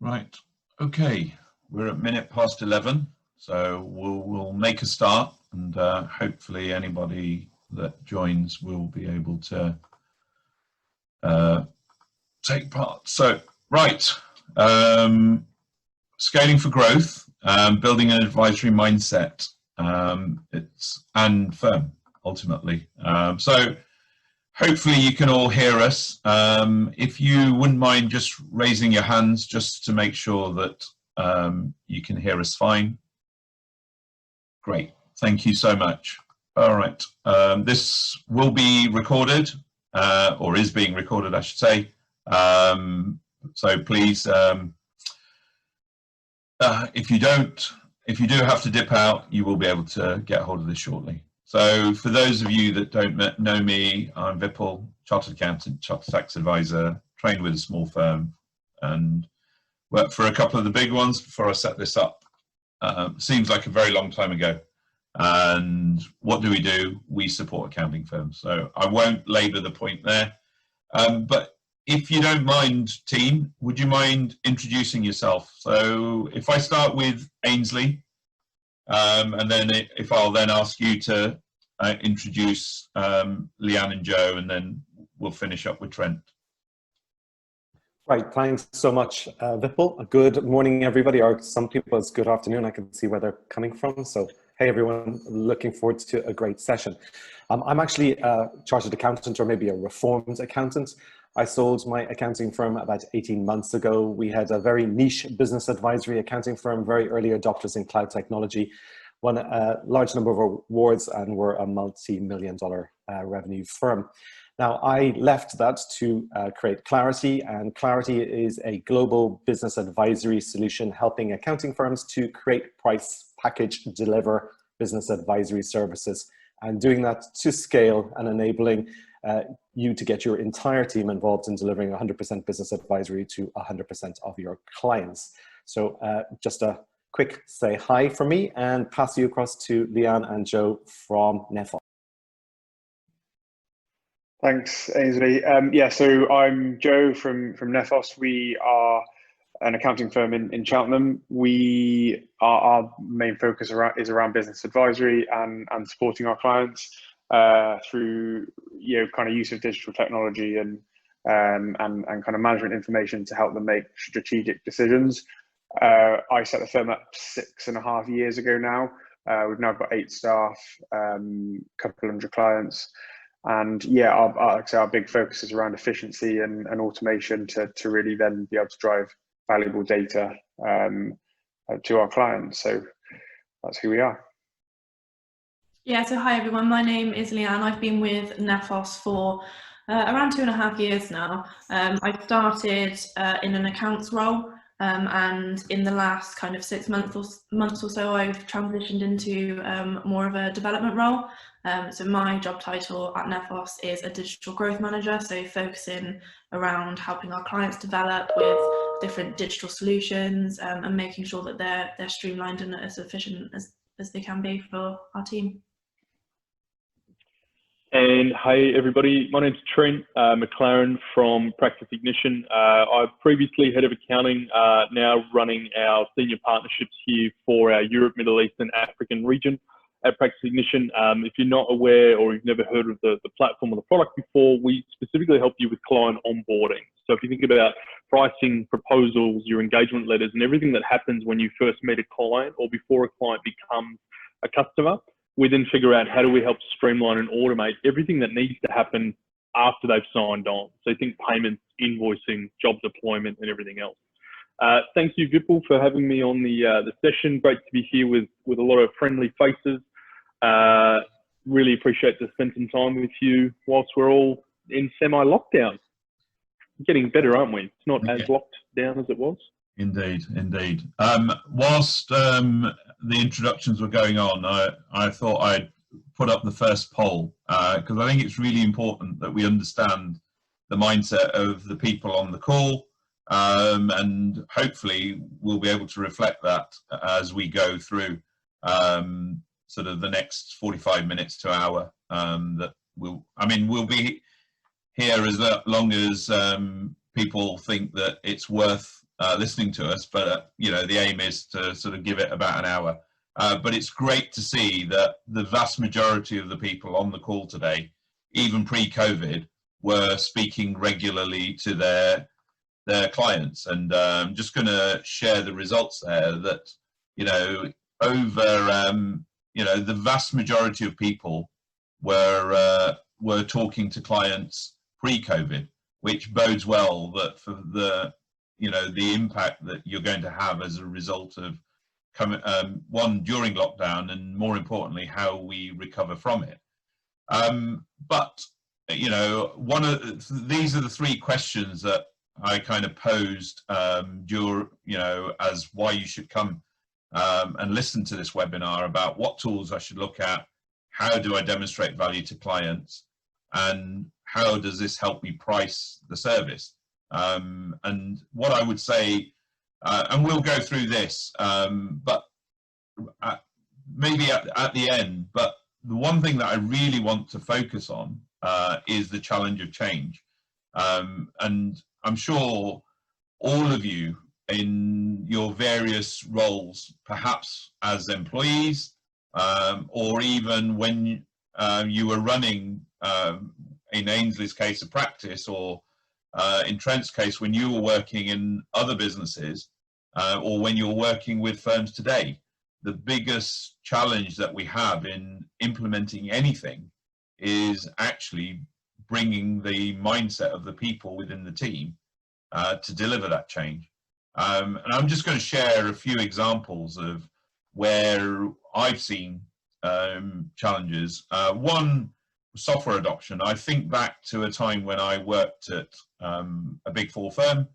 Right. Okay. We're at 11:01, so we'll make a start, and hopefully anybody that joins will be able to take part. So, right. Scaling for growth, building an advisory mindset, and firm ultimately. So hopefully you can all hear us. If you wouldn't mind just raising your hands just to make sure that you can hear us fine. Great, thank you so much. All right, this will be recorded, or is being recorded, I should say. So please, if you do have to dip out, you will be able to get hold of this shortly. So for those of you that don't know me, I'm Vipul, Chartered Accountant, Chartered Tax Advisor, trained with a small firm and worked for a couple of the big ones before I set this up. Seems like a very long time ago. And what do? We support accounting firms. So I won't labour the point there. But if you don't mind, team, would you mind introducing yourself? So if I start with Ainsley, and then if I'll then ask you to introduce Leanne and Joe, and then we'll finish up with Trent. Right, thanks so much, Vipul. Good morning, everybody, or some people it's good afternoon. I can see where they're coming from. So, hey, everyone, looking forward to a great session. I'm actually a chartered accountant, or maybe a reformed accountant. I sold my accounting firm about 18 months ago. We had a very niche business advisory accounting firm, very early adopters in cloud technology, won a large number of awards, and were a multi-million-dollar revenue firm. Now, I left that to create Clarity, and Clarity is a global business advisory solution helping accounting firms to create, price, package, deliver business advisory services, and doing that to scale and enabling you to get your entire team involved in delivering 100% business advisory to 100% of your clients. So just a quick say hi from me and pass you across to Leanne and Joe from Nefos. Thanks, Ainsley. Yeah, so I'm Joe from Nefos. We are an accounting firm in Cheltenham. Our main focus is around business advisory and supporting our clients through kind of use of digital technology and kind of management information to help them make strategic decisions. I set the firm up 6.5 years ago now. We've now got 8 staff, couple hundred clients. And yeah, our big focus is around efficiency and automation to really then be able to drive valuable data to our clients. So that's who we are. Yeah, so hi everyone, my name is Leanne. I've been with Nefos for around 2.5 years now. I started in an accounts role, and in the last kind of 6 months or so, I've transitioned into more of a development role. So my job title at Nefos is a digital growth manager, so focusing around helping our clients develop with different digital solutions and making sure that they're streamlined and as efficient as they can be for our team. And hey everybody, my name's Trent McLaren from Practice Ignition. I'm previously head of accounting, now running our senior partnerships here for our Europe, Middle East and African region at Practice Ignition. If you're not aware or you've never heard of the platform or the product before, we specifically help you with client onboarding. So if you think about pricing, proposals, your engagement letters and everything that happens when you first meet a client or before a client becomes a customer, we then figure out how do we help streamline and automate everything that needs to happen after they've signed on. So think payments, invoicing, job deployment and everything else. Thank you, Vipul, for having me on the session. Great to be here with a lot of friendly faces. Really appreciate to spend some time with you whilst we're all in semi-lockdown. Getting better, aren't we? It's not as locked down as it was. Indeed, indeed. Whilst the introductions were going on, I thought I'd put up the first poll because I think it's really important that we understand the mindset of the people on the call, and hopefully we'll be able to reflect that as we go through sort of the next 45 minutes to hour. That we'll be here as long as people think that it's worth listening to us, but you know, the aim is to sort of give it about an hour. But it's great to see that the vast majority of the people on the call today, even pre-COVID, were speaking regularly to their clients. And I'm just going to share the results there. That, you know, over you know, the vast majority of people were talking to clients pre-COVID, which bodes well that for the, you know, the impact that you're going to have as a result of coming, one, during lockdown, and more importantly, how we recover from it. But, you know, these are the three questions that I kind of posed you know, as why you should come and listen to this webinar, about what tools I should look at, how do I demonstrate value to clients, and how does this help me price the service. And what I would say, and we'll go through this, but maybe at the end, but the one thing that I really want to focus on is the challenge of change. And I'm sure all of you in your various roles, perhaps as employees, or even when you were running, in Ainsley's case, a practice, or in Trent's case, when you were working in other businesses, or when you're working with firms today, the biggest challenge that we have in implementing anything is actually bringing the mindset of the people within the team to deliver that change. And I'm just going to share a few examples of where I've seen challenges. One, software adoption. I think back to a time when I worked at a Big Four firm,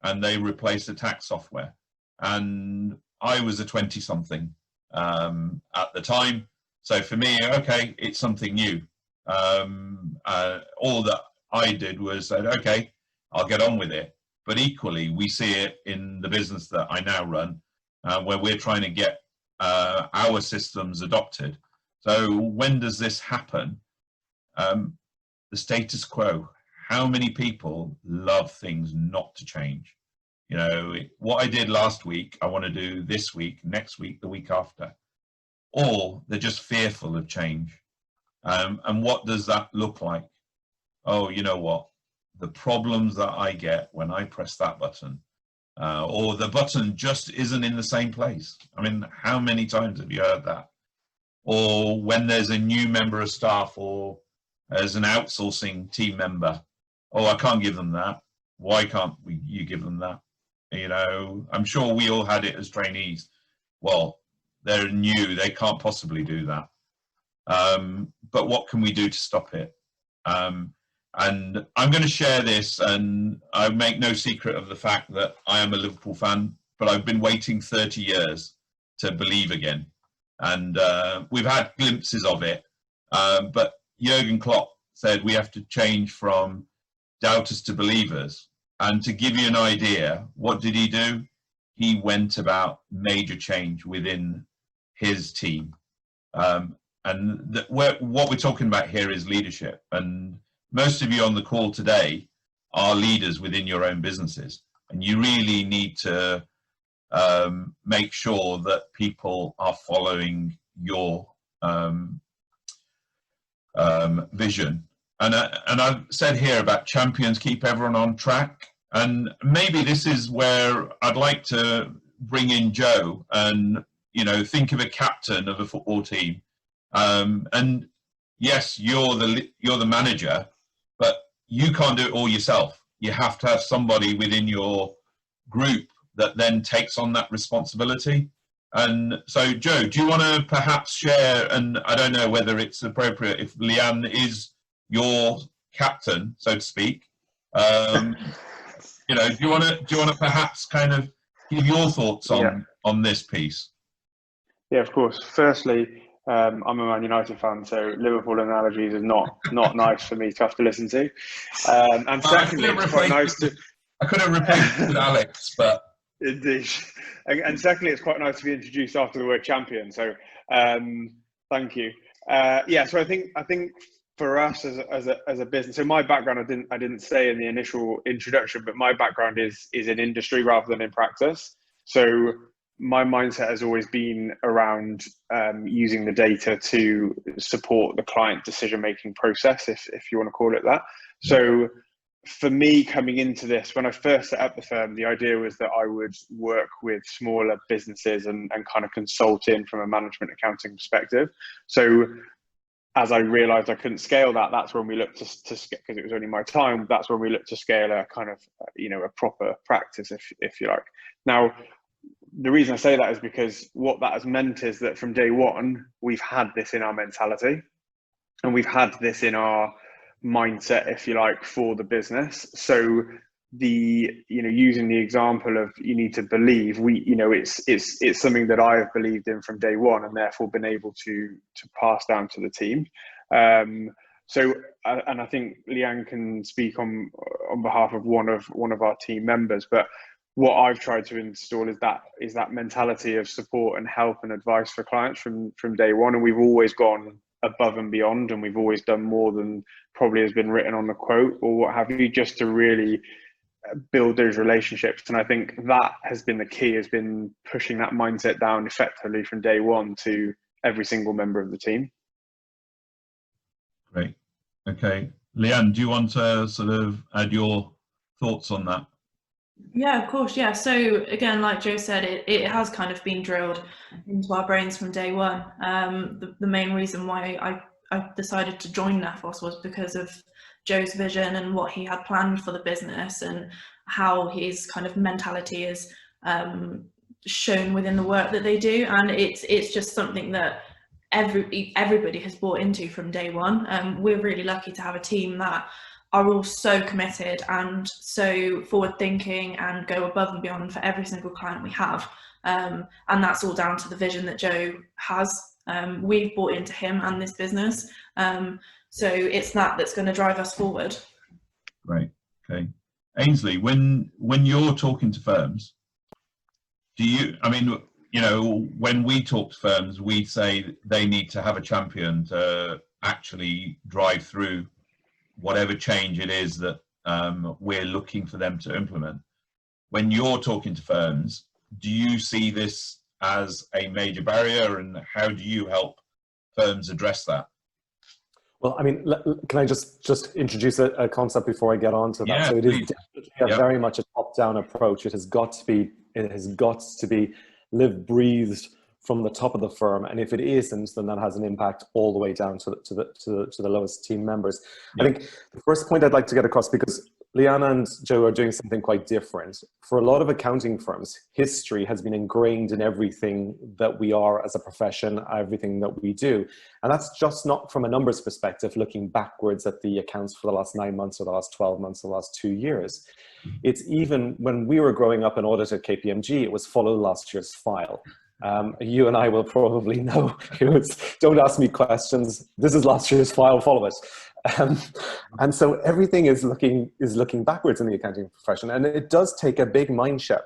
and they replaced the tax software, and I was a 20-something at the time. So for me, okay, it's something new. All that I did was said, okay, I'll get on with it. But equally, we see it in the business that I now run, where we're trying to get our systems adopted. So when does this happen? The status quo. How many people love things not to change? You know, what I did last week, I want to do this week, next week, the week after. Or they're just fearful of change. And what does that look like? Oh, you know what? The problems that I get when I press that button, or the button just isn't in the same place. I mean, how many times have you heard that? Or when there's a new member of staff, or as an outsourcing team member, oh, I can't give them that. Why can't you give them that? You know, I'm sure we all had it as trainees. Well, they're new, they can't possibly do that. But what can we do to stop it? And I'm going to share this, and I make no secret of the fact that I am a Liverpool fan, but I've been waiting 30 years to believe again. And we've had glimpses of it. But Jurgen Klopp said we have to change from doubters to believers. And to give you an idea, what did he do? He went about major change within his team. And what we're talking about here is leadership. And most of you on the call today are leaders within your own businesses. And you really need to make sure that people are following your vision. And I've said here about champions keep everyone on track. And maybe this is where I'd like to bring in Joe and, you know, think of a captain of a football team. And yes, you're the manager, but you can't do it all yourself. You have to have somebody within your group that then takes on that responsibility. And so, Joe, do you want to perhaps share, and I don't know whether it's appropriate if Leanne is your captain, so to speak. You know, do you want to perhaps kind of give your thoughts on this piece? Yeah, of course. Firstly, I'm a Man United fan, so Liverpool analogies is not nice for me to have to listen to. And secondly, it's quite nice to. I could have replaced with Alex, but indeed. And secondly, it's quite nice to be introduced after the word champion. So thank you. Yeah. So I think for us as a business, so my background, I didn't say in the initial introduction, but my background is in industry rather than in practice. So my mindset has always been around using the data to support the client decision-making process, if you want to call it that. So for me, coming into this, when I first set up the firm, the idea was that I would work with smaller businesses and kind of consult in from a management accounting perspective. So as I realized I couldn't scale that, that's when we looked to because it was only my time, that's when we looked to scale a kind of, a proper practice, if you like. Now, the reason I say that is because what that has meant is that from day one, we've had this in our mentality and we've had this in our mindset, if you like, for the business. So using the example of you need to believe, it's something that I have believed in from day one and therefore been able to pass down to the team. So I think Leanne can speak on behalf of one of our team members, but what I've tried to install is that mentality of support and help and advice for clients from day one. And we've always gone above and beyond, and we've always done more than probably has been written on the quote or what have you, just to really build those relationships. And I think that has been the key, has been pushing that mindset down effectively from day one to every single member of the team. Great. Okay. Leanne, do you want to sort of add your thoughts on that? Yeah, of course. Yeah. So again, like Joe said, it has kind of been drilled into our brains from day one. The main reason why I decided to join NEFOS was because of Joe's vision and what he had planned for the business and how his kind of mentality is shown within the work that they do. And it's just something that everybody has bought into from day one. We're really lucky to have a team that are all so committed and so forward thinking and go above and beyond for every single client we have. And that's all down to the vision that Joe has. We've bought into him and this business. So it's that's going to drive us forward. Great. Okay. Ainsley, when you're talking to firms, when we talk to firms, we say they need to have a champion to actually drive through whatever change it is that we're looking for them to implement. When you're talking to firms, do you see this as a major barrier, and how do you help firms address that? Well, I mean, can I just introduce a concept before I get on to that? Yeah, so it please. is definitely very much a top-down approach. It has got to be lived, breathed from the top of the firm, and if it isn't, then that has an impact all the way down to the lowest team members. Yeah. I think the first point I'd like to get across, because Leanne and Joe are doing something quite different. For a lot of accounting firms, history has been ingrained in everything that we are as a profession, everything that we do. And that's just not from a numbers perspective, looking backwards at the accounts for the last 9 months or the last 12 months or the last 2 years. It's even when we were growing up and audit at KPMG, it was follow last year's file. You and I will probably know, don't ask me questions. This is last year's file, follow it. And so everything is looking backwards in the accounting profession. And it does take a big mindset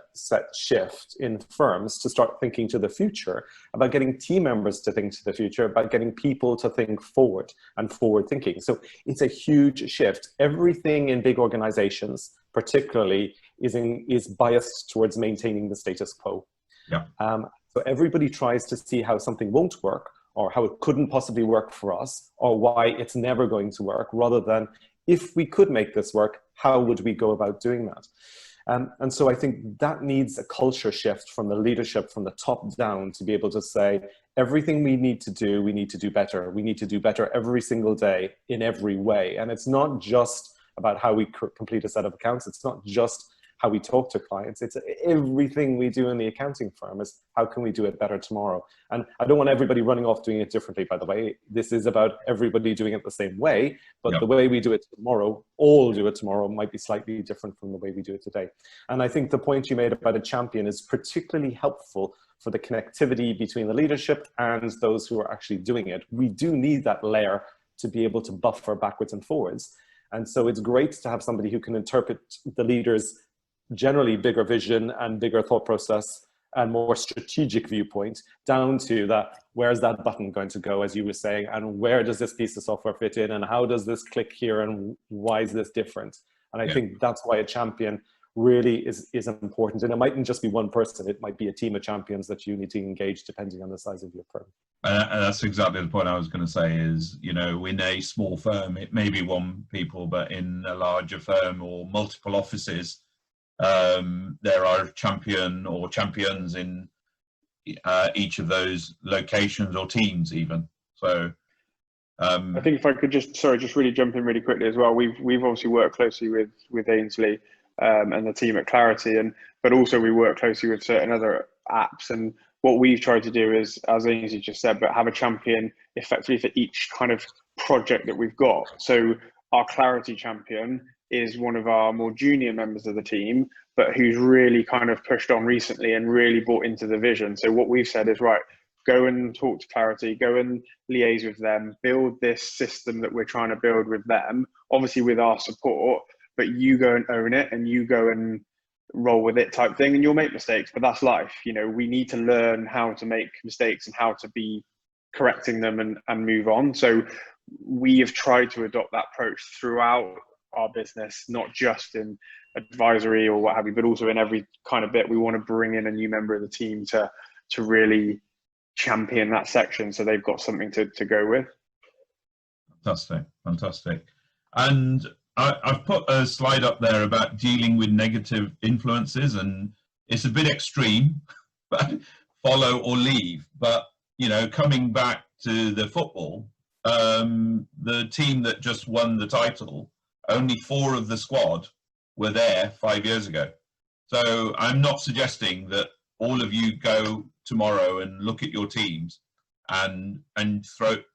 shift in firms to start thinking to the future, about getting team members to think to the future, about getting people to think forward and forward thinking. So it's a huge shift. Everything in big organizations, particularly, is biased towards maintaining the status quo. Yeah. So everybody tries to see how something won't work, or how it couldn't possibly work for us, or why it's never going to work, rather than, if we could make this work, how would we go about doing that? And so I think that needs a culture shift from the leadership, from the top down, to be able to say, everything we need to do better. We need to do better every single day in every way. And it's not just about how we complete a set of accounts. It's not just how we talk to clients. It's everything we do in the accounting firm is how can we do it better tomorrow? And I don't want everybody running off doing it differently, by the way. This is about everybody doing it the same way, but Yep. The way we do it tomorrow, all do it tomorrow, might be slightly different from the way we do it today. And I think the point you made about a champion is particularly helpful for the connectivity between the leadership and those who are actually doing it. We do need that layer to be able to buffer backwards and forwards. And so it's great to have somebody who can interpret the leader's generally bigger vision and bigger thought process and more strategic viewpoint, down to that, where's that button going to go, as you were saying, and where does this piece of software fit in, and how does this click here, and why is this different? And I think that's why a champion really is important. And it mightn't just be one person, it might be a team of champions that you need to engage depending on the size of your firm. And that's exactly the point I was going to say is, you know, in a small firm, it may be one people, but in a larger firm or multiple offices, there are champion or champions in each of those locations or teams even. So I think if I could just really jump in really quickly as well. We've obviously worked closely with Ainsley and the team at Clarity, but also we work closely with certain other apps. And what we've tried to do is, as Ainsley just said, but have a champion effectively for each kind of project that we've got. So our Clarity champion is one of our more junior members of the team, but who's really kind of pushed on recently and really bought into the vision. So what we've said is, right, go and talk to Clarity, go and liaise with them, build this system that we're trying to build with them, obviously with our support, but you go and own it and you go and roll with it type thing. And you'll make mistakes, but that's life. You know, we need to learn how to make mistakes and how to be correcting them and move on. So we have tried to adopt that approach throughout our business, not just in advisory or what have you, but also in every kind of bit. We want to bring in a new member of the team to really champion that section, so they've got something to go with. Fantastic. And I've put a slide up there about dealing with negative influences, and it's a bit extreme, but follow or leave. But, you know, coming back to the football, the team that just won the title, only 4 of the squad were there 5 years ago. So I'm not suggesting that all of you go tomorrow and look at your teams and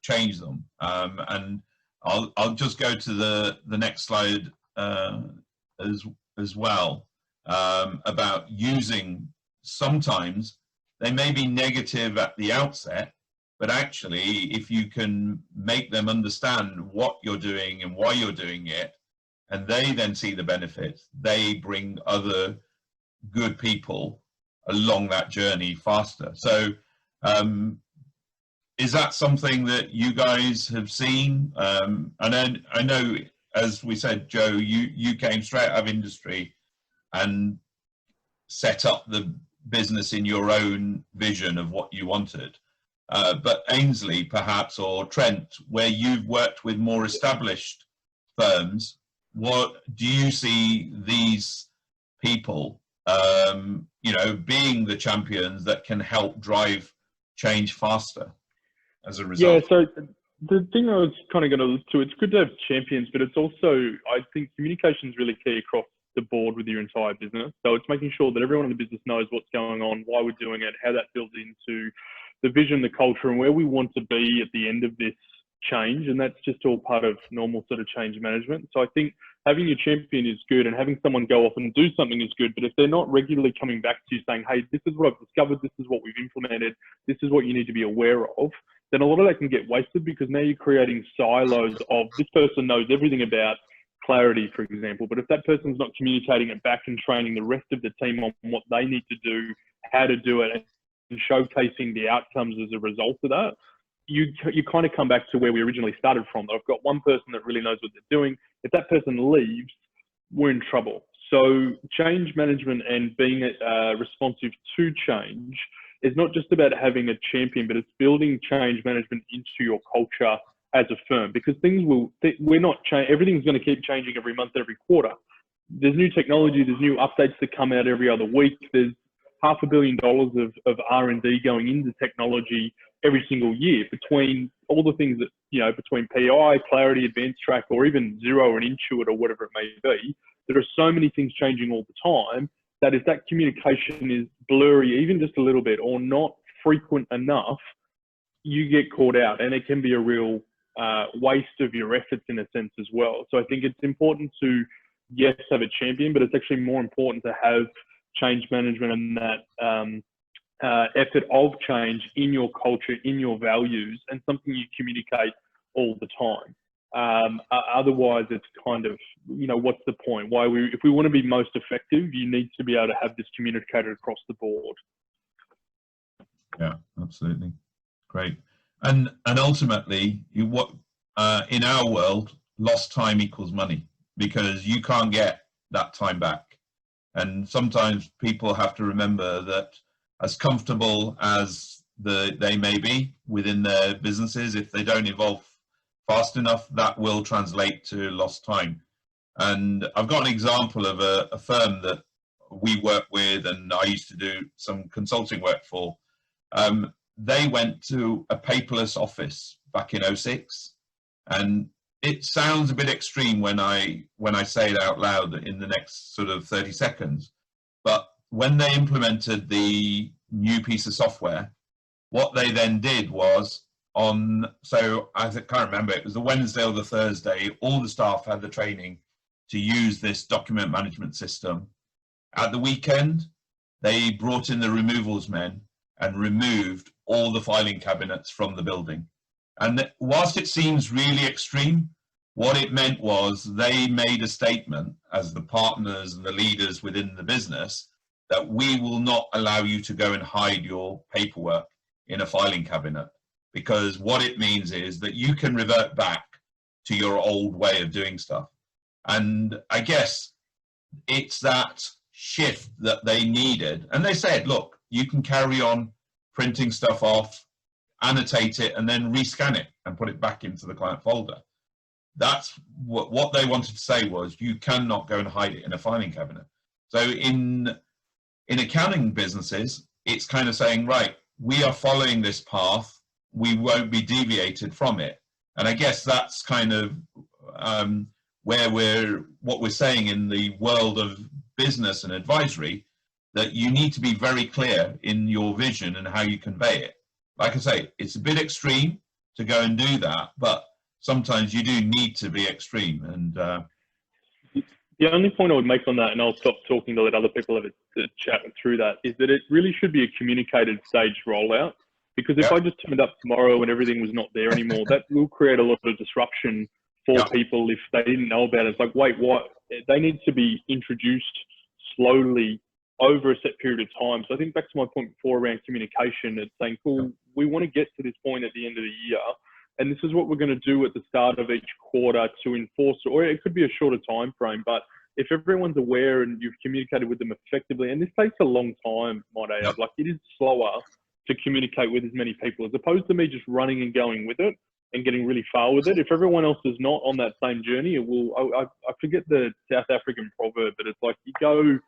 change them. And I'll just go to the next slide as well, about using, sometimes they may be negative at the outset, but actually if you can make them understand what you're doing and why you're doing it, and they then see the benefits, they bring other good people along that journey faster. So is that something that you guys have seen? And then I know, as we said, Joe, you came straight out of industry and set up the business in your own vision of what you wanted. But Ainsley, perhaps, or Trent, where you've worked with more established firms, what do you see these people, you know, being the champions that can help drive change faster as a result? Yeah, so the thing I was kind of going to look to, it's good to have champions, but it's also, I think communication is really key across the board with your entire business. So it's making sure that everyone in the business knows what's going on, why we're doing it, how that builds into the vision, the culture, and where we want to be at the end of this change. And that's just all part of normal sort of change management. So I think having your champion is good, and having someone go off and do something is good. But if they're not regularly coming back to you saying, hey, this is what I've discovered, this is what we've implemented, this is what you need to be aware of, then a lot of that can get wasted, because now you're creating silos of this person knows everything about Clarity, for example. But if that person's not communicating it back and training the rest of the team on what they need to do, how to do it, and showcasing the outcomes as a result of that, you kind of come back to where we originally started from. I've got one person that really knows what they're doing. If that person leaves, we're in trouble. So change management and being responsive to change is not just about having a champion, but it's building change management into your culture as a firm, because everything's going to keep changing every month, every quarter. There's new technology, there's new updates that come out every other week. There's $500 million of R&D going into technology every single year, between all the things that, you know, between PI, Clarity, Advanced Track, or even Xero and Intuit or whatever it may be. There are so many things changing all the time that if that communication is blurry, even just a little bit, or not frequent enough, you get caught out, and it can be a real waste of your efforts in a sense as well. So I think it's important to, yes, have a champion, but it's actually more important to have change management and that effort of change in your culture, in your values, and something you communicate all the time. Otherwise, it's kind of, you know, what's the point? If we want to be most effective, you need to be able to have this communicated across the board. Yeah, absolutely. Great. And ultimately, in our world, lost time equals money, because you can't get that time back. And sometimes people have to remember that, as comfortable as they may be within their businesses, if they don't evolve fast enough, that will translate to lost time. And I've got an example of a firm that we work with and I used to do some consulting work for. They went to a paperless office back in 06, and it sounds a bit extreme when I say it out loud in the next sort of 30 seconds, but when they implemented the new piece of software, what they then did was, so I can't remember, it was the Wednesday or the Thursday, all the staff had the training to use this document management system. At the weekend, they brought in the removals men and removed all the filing cabinets from the building. And whilst it seems really extreme, what it meant was they made a statement as the partners and the leaders within the business that we will not allow you to go and hide your paperwork in a filing cabinet, because what it means is that you can revert back to your old way of doing stuff. And I guess it's that shift that they needed. And they said, look, you can carry on printing stuff off, annotate it, and then rescan it and put it back into the client folder. That's what they wanted to say was, you cannot go and hide it in a filing cabinet. So in accounting businesses, it's kind of saying, right, we are following this path, we won't be deviated from it. And I guess that's kind of what we're saying in the world of business and advisory, that you need to be very clear in your vision and how you convey it. Like I say, it's a bit extreme to go and do that, but sometimes you do need to be extreme. And the only point I would make on that, and I'll stop talking to let other people have a chat through that, is that it really should be a communicated staged rollout. Because if I just turned up tomorrow and everything was not there anymore, that will create a lot of disruption for people if they didn't know about it. It's like, wait, what? They need to be introduced slowly over a set period of time. So I think back to my point before around communication, it's saying, cool, we want to get to this point at the end of the year, and this is what we're going to do at the start of each quarter to enforce it. Or it could be a shorter time frame, but if everyone's aware and you've communicated with them effectively, and this takes a long time, might I add, like it is slower to communicate with as many people as opposed to me just running and going with it and getting really far with it. If everyone else is not on that same journey, it will. I forget the South African proverb, but it's like you go.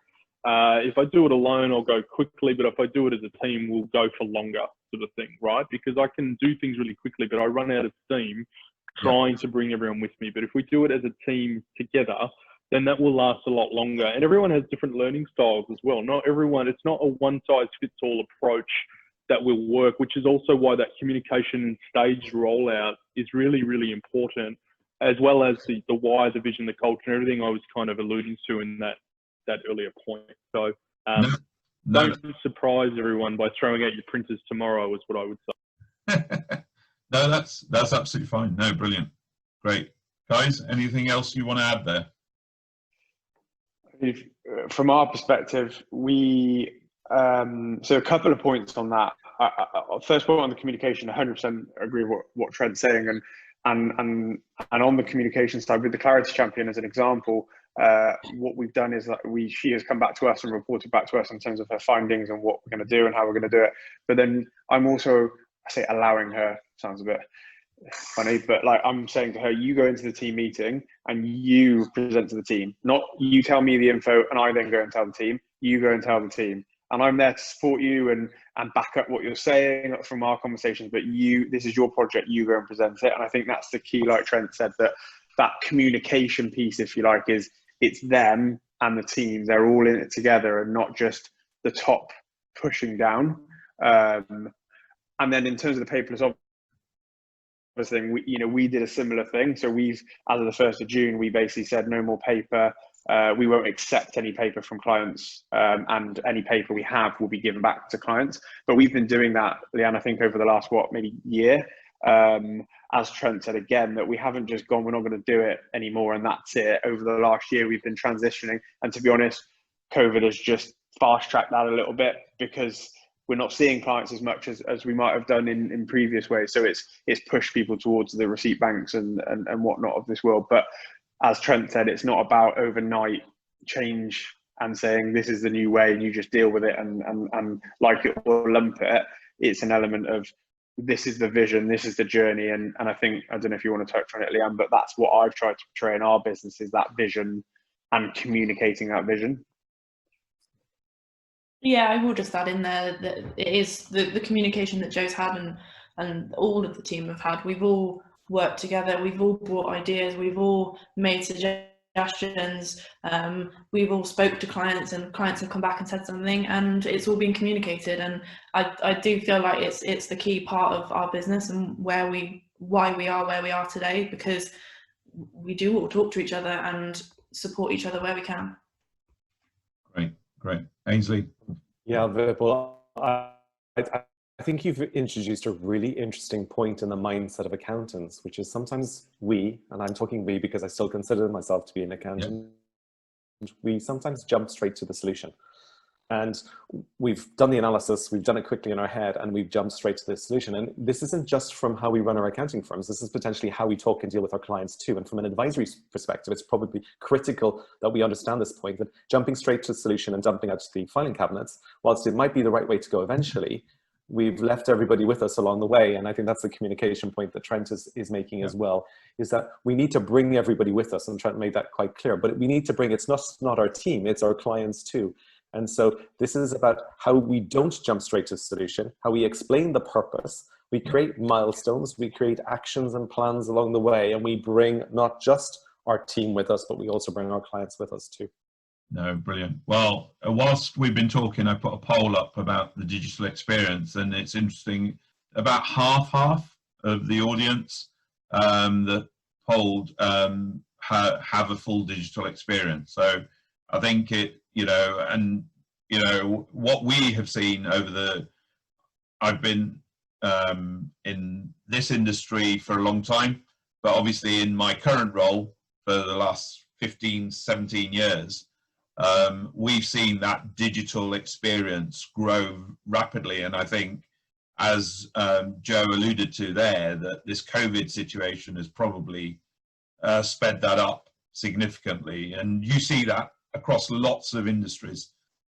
If I do it alone, I'll go quickly, but if I do it as a team, we'll go for longer, sort of thing, right? Because I can do things really quickly, but I run out of steam trying to bring everyone with me. But if we do it as a team together, then that will last a lot longer. And everyone has different learning styles as well. Not everyone, it's not a one-size-fits-all approach that will work, which is also why that communication and staged rollout is really, really important, as well as the why, the vision, the culture, and everything I was kind of alluding to in that earlier point. So don't surprise everyone by throwing out your printers tomorrow is what I would say. No, that's absolutely fine. No, brilliant. Great. Guys, anything else you want to add there? From our perspective, so a couple of points on that. First point on the communication, 100% agree with what Trent's saying, and on the communication side, with the Clarity Champion as an example, what we've done is that she has come back to us and reported back to us in terms of her findings and what we're going to do and how we're going to do it. But then I'm also, I say allowing her, sounds a bit funny, but like I'm saying to her, you go into the team meeting and you present to the team, not you tell me the info and I then go and tell the team. You go and tell the team, and I'm there to support you and back up what you're saying from our conversations, but this is your project, you go and present it. And I think that's the key, like Trent said, that communication piece, if you like, is it's them and the team, they're all in it together and not just the top pushing down. And then in terms of the paperless office thing, we did a similar thing. So as of the 1st of June, we basically said no more paper. We won't accept any paper from clients, and any paper we have will be given back to clients. But we've been doing that, Leanne, I think over the last, maybe year. As Trent said again, that we haven't just gone, we're not going to do it anymore and that's it. Over the last year, we've been transitioning. And to be honest, COVID has just fast-tracked that a little bit, because we're not seeing clients as much as we might have done in previous ways. So it's pushed people towards the receipt banks and whatnot of this world. But as Trent said, it's not about overnight change and saying this is the new way and you just deal with it and like it or lump it. It's an element of this is the vision, this is the journey. And I think, I don't know if you want to touch on it, Leanne, but that's what I've tried to portray in our business, is that vision and communicating that vision. Yeah, I will just add in there that it is the communication that Joe's had and all of the team have had. We've all worked together, we've all brought ideas, we've all made suggestions, we've all spoke to clients and clients have come back and said something, and it's all been communicated. And I do feel like it's the key part of our business and why we are where we are today, because we do all talk to each other and support each other where we can. Great. Ainsley? Yeah, Vipul, I think you've introduced a really interesting point in the mindset of accountants, which is sometimes we, and I'm talking we because I still consider myself to be an accountant, we sometimes jump straight to the solution. And we've done the analysis, we've done it quickly in our head, and we've jumped straight to the solution. And this isn't just from how we run our accounting firms, this is potentially how we talk and deal with our clients too. And from an advisory perspective, it's probably critical that we understand this point, that jumping straight to the solution and dumping out to the filing cabinets, whilst it might be the right way to go eventually, we've left everybody with us along the way. And I think that's the communication point that Trent is making as well, is that we need to bring everybody with us, and Trent made that quite clear, but we need to bring, it's not our team, it's our clients too. And so this is about how we don't jump straight to the solution, how we explain the purpose, we create milestones, we create actions and plans along the way, and we bring not just our team with us, but we also bring our clients with us too. No, brilliant. Well, whilst we've been talking, I put a poll up about the digital experience, and it's interesting, about half of the audience that polled have a full digital experience. So I think it, what we have seen over I've been in this industry for a long time, but obviously in my current role for the last 15, 17 years, we've seen that digital experience grow rapidly. And I think, as Joe alluded to there, that this COVID situation has probably sped that up significantly. And you see that across lots of industries.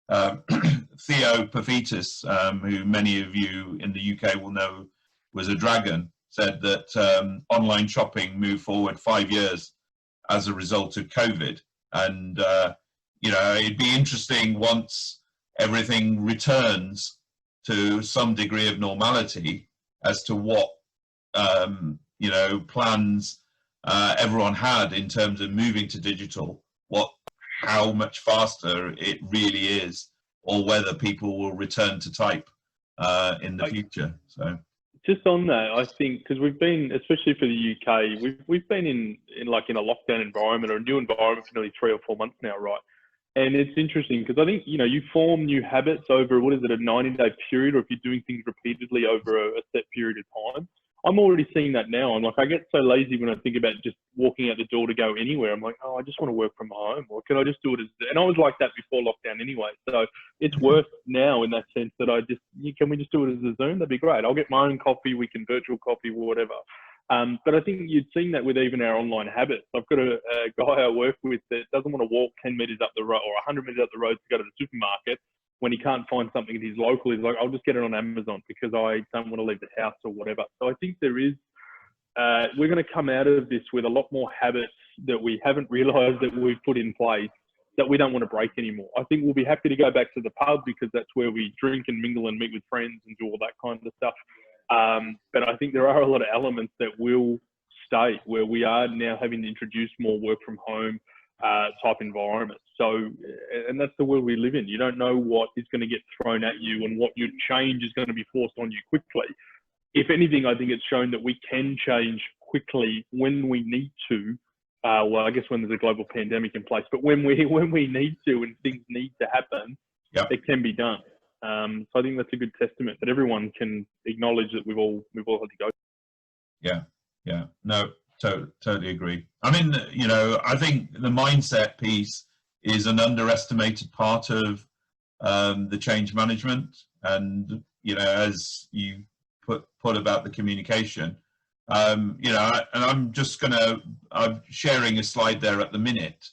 Theo Paphitis, who many of you in the UK will know was a dragon, said that online shopping moved forward 5 years as a result of COVID. And, it'd be interesting once everything returns to some degree of normality as to what, plans everyone had in terms of moving to digital, how much faster it really is, or whether people will return to type in the future. So just on that, I think, because we've been, especially for the UK, we've been in a lockdown environment or a new environment for nearly 3 or 4 months now, right? And it's interesting because I think, you form new habits over, a 90-day period, or if you're doing things repeatedly over a set period of time. I'm already seeing that now. I'm like, I get so lazy when I think about just walking out the door to go anywhere. I'm like, oh, I just want to work from home, or can I just do it and I was like that before lockdown anyway. So it's worse now in that sense that can we just do it as a Zoom? That'd be great. I'll get my own coffee. We can virtual coffee, whatever. But I think you'd seen that with even our online habits. I've got a guy I work with that doesn't want to walk 10 meters up the road or 100 meters up the road to go to the supermarket. When he can't find something in his local, he's like, I'll just get it on Amazon because I don't want to leave the house or whatever. So I think there is, we're going to come out of this with a lot more habits that we haven't realized that we've put in place that we don't want to break anymore. I think we'll be happy to go back to the pub because that's where we drink and mingle and meet with friends and do all that kind of stuff. But I think there are a lot of elements that will stay, where we are now having to introduce more work from home type environments. So, and that's the world we live in. You don't know what is going to get thrown at you and what your change is going to be forced on you quickly. If anything, I think it's shown that we can change quickly when we need to. Well, I guess when there's a global pandemic in place, but when we need to and things need to happen, it can be done. So I think that's a good testament that everyone can acknowledge that we've all had to go. Yeah. No, totally agree. I mean, I think the mindset piece is an underestimated part of the change management. And, you know, as you put about the communication. You know, and I'm sharing a slide there at the minute.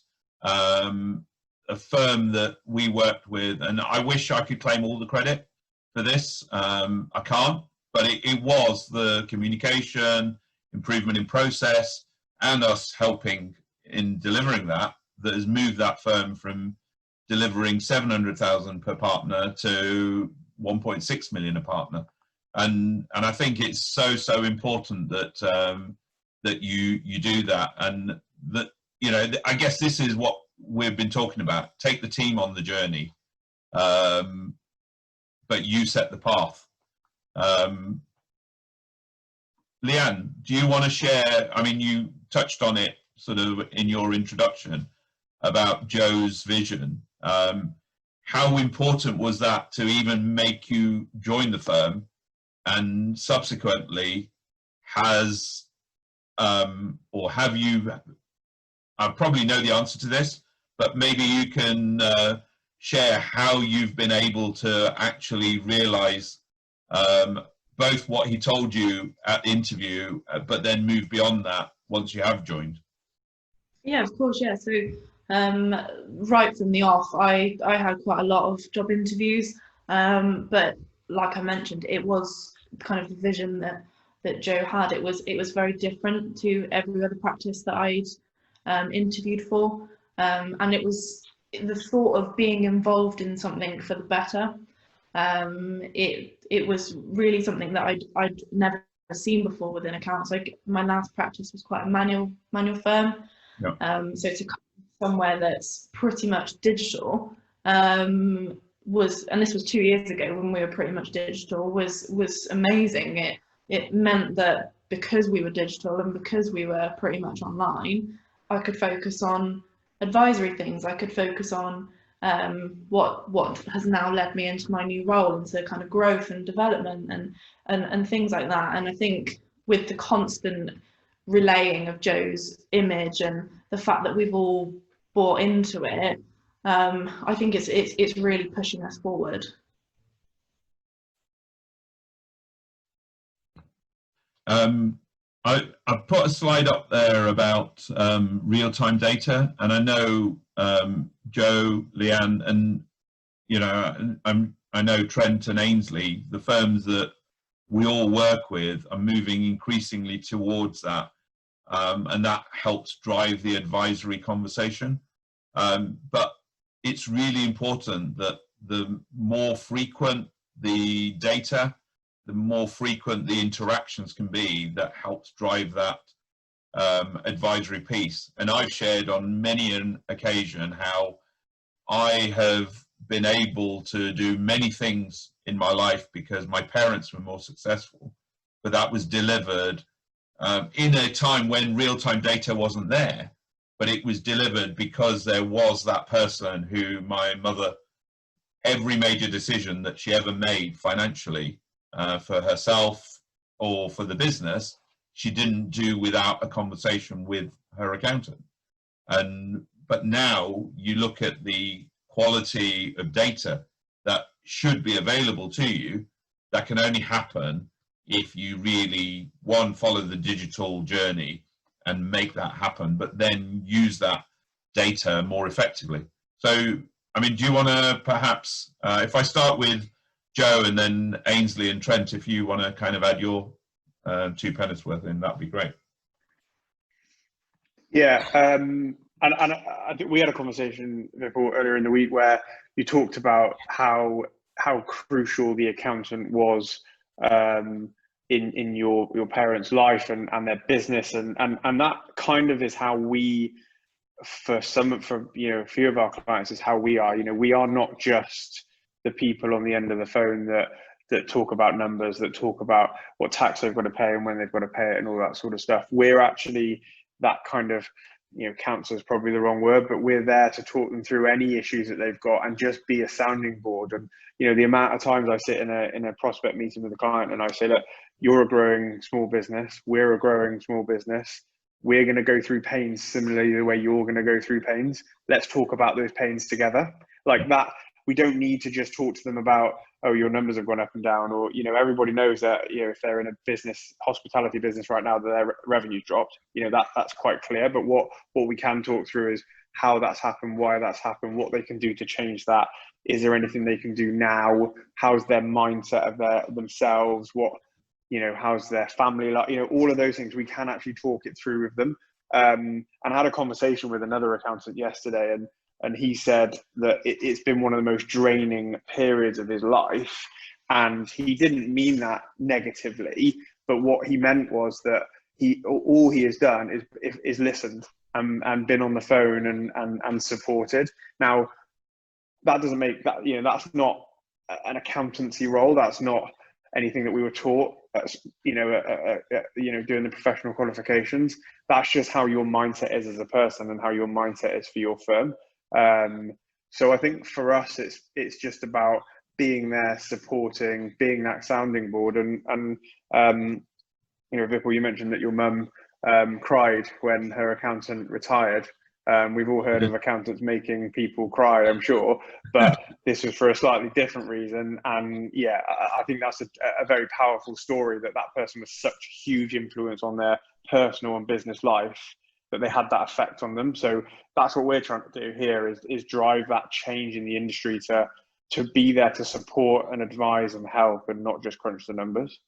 A firm that we worked with, and I wish I could claim all the credit for this. I can't, but it was the communication, improvement in process, and us helping in delivering that has moved that firm from delivering 700,000 per partner to 1.6 million a partner. And I think it's so important that that you do that, and that, you know, I guess this is what we've been talking about. Take the team on the journey, but you set the path. Leanne, do you want to share? I mean, you touched on it sort of in your introduction about Joe's vision. How important was that to even make you join the firm? And subsequently, has or have you, I probably know the answer to this, but maybe you can share how you've been able to actually realize both what he told you at the interview, but then move beyond that once you have joined. Yeah, of course, yeah. So right from the off, I had quite a lot of job interviews, but like I mentioned, it was kind of the vision that Joe had. It was very different to every other practice that I'd interviewed for, and it was the thought of being involved in something for the better. It was really something that I'd never seen before within accounts. Like, my last practice was quite a manual firm. Yeah. So to come somewhere that's pretty much digital was, and this was 2 years ago when we were pretty much digital, was amazing. It meant that because we were digital and because we were pretty much online, I could focus on advisory things. I could focus on what has now led me into my new role, into kind of growth and development and things like that. And I think with the constant relaying of Joe's image and the fact that we've all bought into it, I think it's really pushing us forward. I've put a slide up there about real-time data, and I know Joe, Leanne, and you know, I know Trent and Ainsley, the firms that we all work with, are moving increasingly towards that, and that helps drive the advisory conversation. But it's really important that the more frequent the data, the more frequent the interactions can be, that helps drive that advisory piece. And I've shared on many an occasion how I have been able to do many things in my life because my parents were more successful, but that was delivered in a time when real-time data wasn't there, but it was delivered because there was that person who, my mother, every major decision that she ever made financially, for herself or for the business, she didn't do without a conversation with her accountant. But now you look at the quality of data that should be available to you, that can only happen if you really, one, follow the digital journey and make that happen, but then use that data more effectively. So, I mean, do you want to perhaps, if I start with Joe and then Ainsley and Trent, if you want to kind of add your 2 pennies worth in, that'd be great. Yeah, and I think we had a conversation earlier in the week where you talked about how crucial the accountant was in your parents' life and their business, and that kind of is how we, for you know, a few of our clients, is how we are. You know, we are not just the people on the end of the phone that talk about numbers, that talk about what tax they've got to pay and when they've got to pay it and all that sort of stuff. We're actually that kind of, you know, counsellor is probably the wrong word, but we're there to talk them through any issues that they've got and just be a sounding board. And, you know, the amount of times I sit in a prospect meeting with a client and I say, look, you're a growing small business, we're a growing small business, we're going to go through pains similarly the way you're going to go through pains. Let's talk about those pains together. Like we don't need to just talk to them about, oh, your numbers have gone up and down, or, you know, everybody knows that, you know, if they're in a business, hospitality business right now, that their revenue's dropped, you know, that's quite clear. But what we can talk through is how that's happened, why that's happened, what they can do to change that. Is there anything they can do now? How's their mindset of themselves? What, you know, how's their family like? You know, all of those things, we can actually talk it through with them. And I had a conversation with another accountant yesterday, and he said that it's been one of the most draining periods of his life. And he didn't mean that negatively, but what he meant was that all he has done is listened and been on the phone and supported. Now, that doesn't make that, you know, that's not an accountancy role. That's not anything that we were taught. That's, you know, doing the professional qualifications. That's just how your mindset is as a person and how your mindset is for your firm. So I think for us, it's just about being there, supporting, being that sounding board. And you know, Vipul, you mentioned that your mum cried when her accountant retired. We've all heard of accountants making people cry, I'm sure, but this was for a slightly different reason. And yeah, I think that's a very powerful story, that person was such a huge influence on their personal and business life that they had that effect on them. So that's what we're trying to do here, is drive that change in the industry to be there to support and advise and help, and not just crunch the numbers.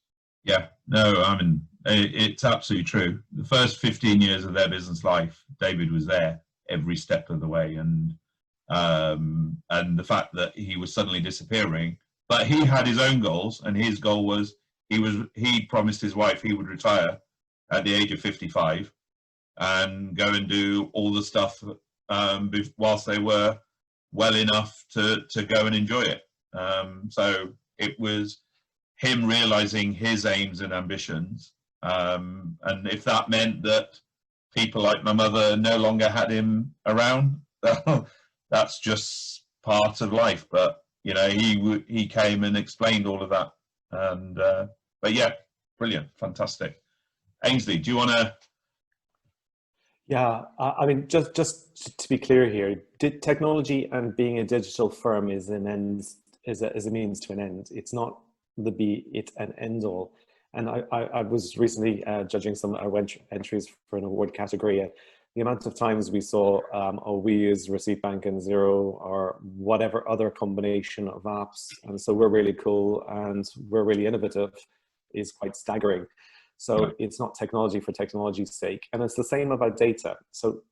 Yeah, no, I mean, it's absolutely true. The first 15 years of their business life, David was there every step of the way, and the fact that he was suddenly disappearing, but he had his own goals, and his goal was he promised his wife he would retire at the age of 55 and go and do all the stuff whilst they were well enough to go and enjoy it. So it was him realizing his aims and ambitions, and if that meant that people like my mother no longer had him around, that's just part of life. But you know, he came and explained all of that, and but yeah, brilliant, fantastic. Ainsley, do you want to? Yeah, I mean, just to be clear here, technology and being a digital firm is a means to an end. It's not the be it and end all. And I was recently judging some entries for an award category. The amount of times we saw, we use Receipt Bank and Xero or whatever other combination of apps, and so we're really cool and we're really innovative, is quite staggering. So it's not technology for technology's sake. And it's the same about data. So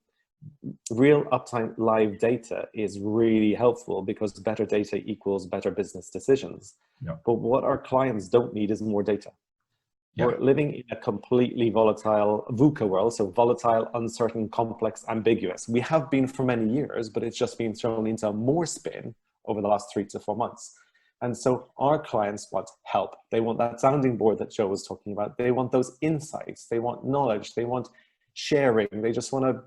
real uptime live data is really helpful, because better data equals better business decisions. Yeah. But what our clients don't need is more data. Yeah. We're living in a completely volatile VUCA world, so volatile, uncertain, complex, ambiguous. We have been for many years, but it's just been thrown into more spin over the last 3 to 4 months. And so our clients want help. They want that sounding board that Joe was talking about. They want those insights. They want knowledge. They want sharing. They just want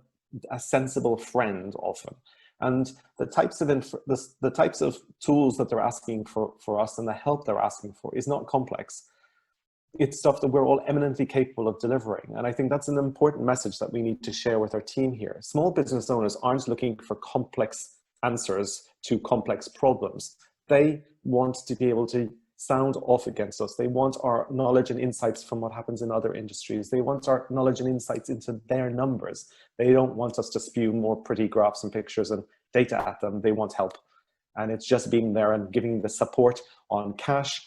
a sensible friend often. And the types of tools that they're asking for us, and the help they're asking for, is not complex. It's stuff that we're all eminently capable of delivering. And I think that's an important message that we need to share with our team here. Small business owners aren't looking for complex answers to complex problems. They want to be able to sound off against us. They want our knowledge and insights from what happens in other industries. They want our knowledge and insights into their numbers. They don't want us to spew more pretty graphs and pictures and data at them. They want help. And it's just being there and giving the support on cash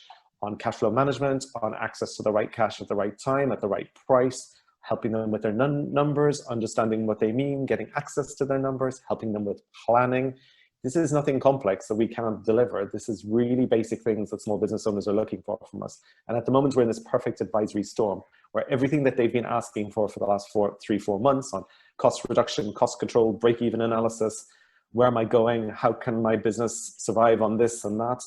flow management, on access to the right cash at the right time, at the right price, helping them with their numbers, understanding what they mean, getting access to their numbers, helping them with planning. This is nothing complex that we cannot deliver. This is really basic things that small business owners are looking for from us. And at the moment, we're in this perfect advisory storm where everything that they've been asking for the last 3-4 months on cost reduction, cost control, break-even analysis, where am I going? How can my business survive on this and that?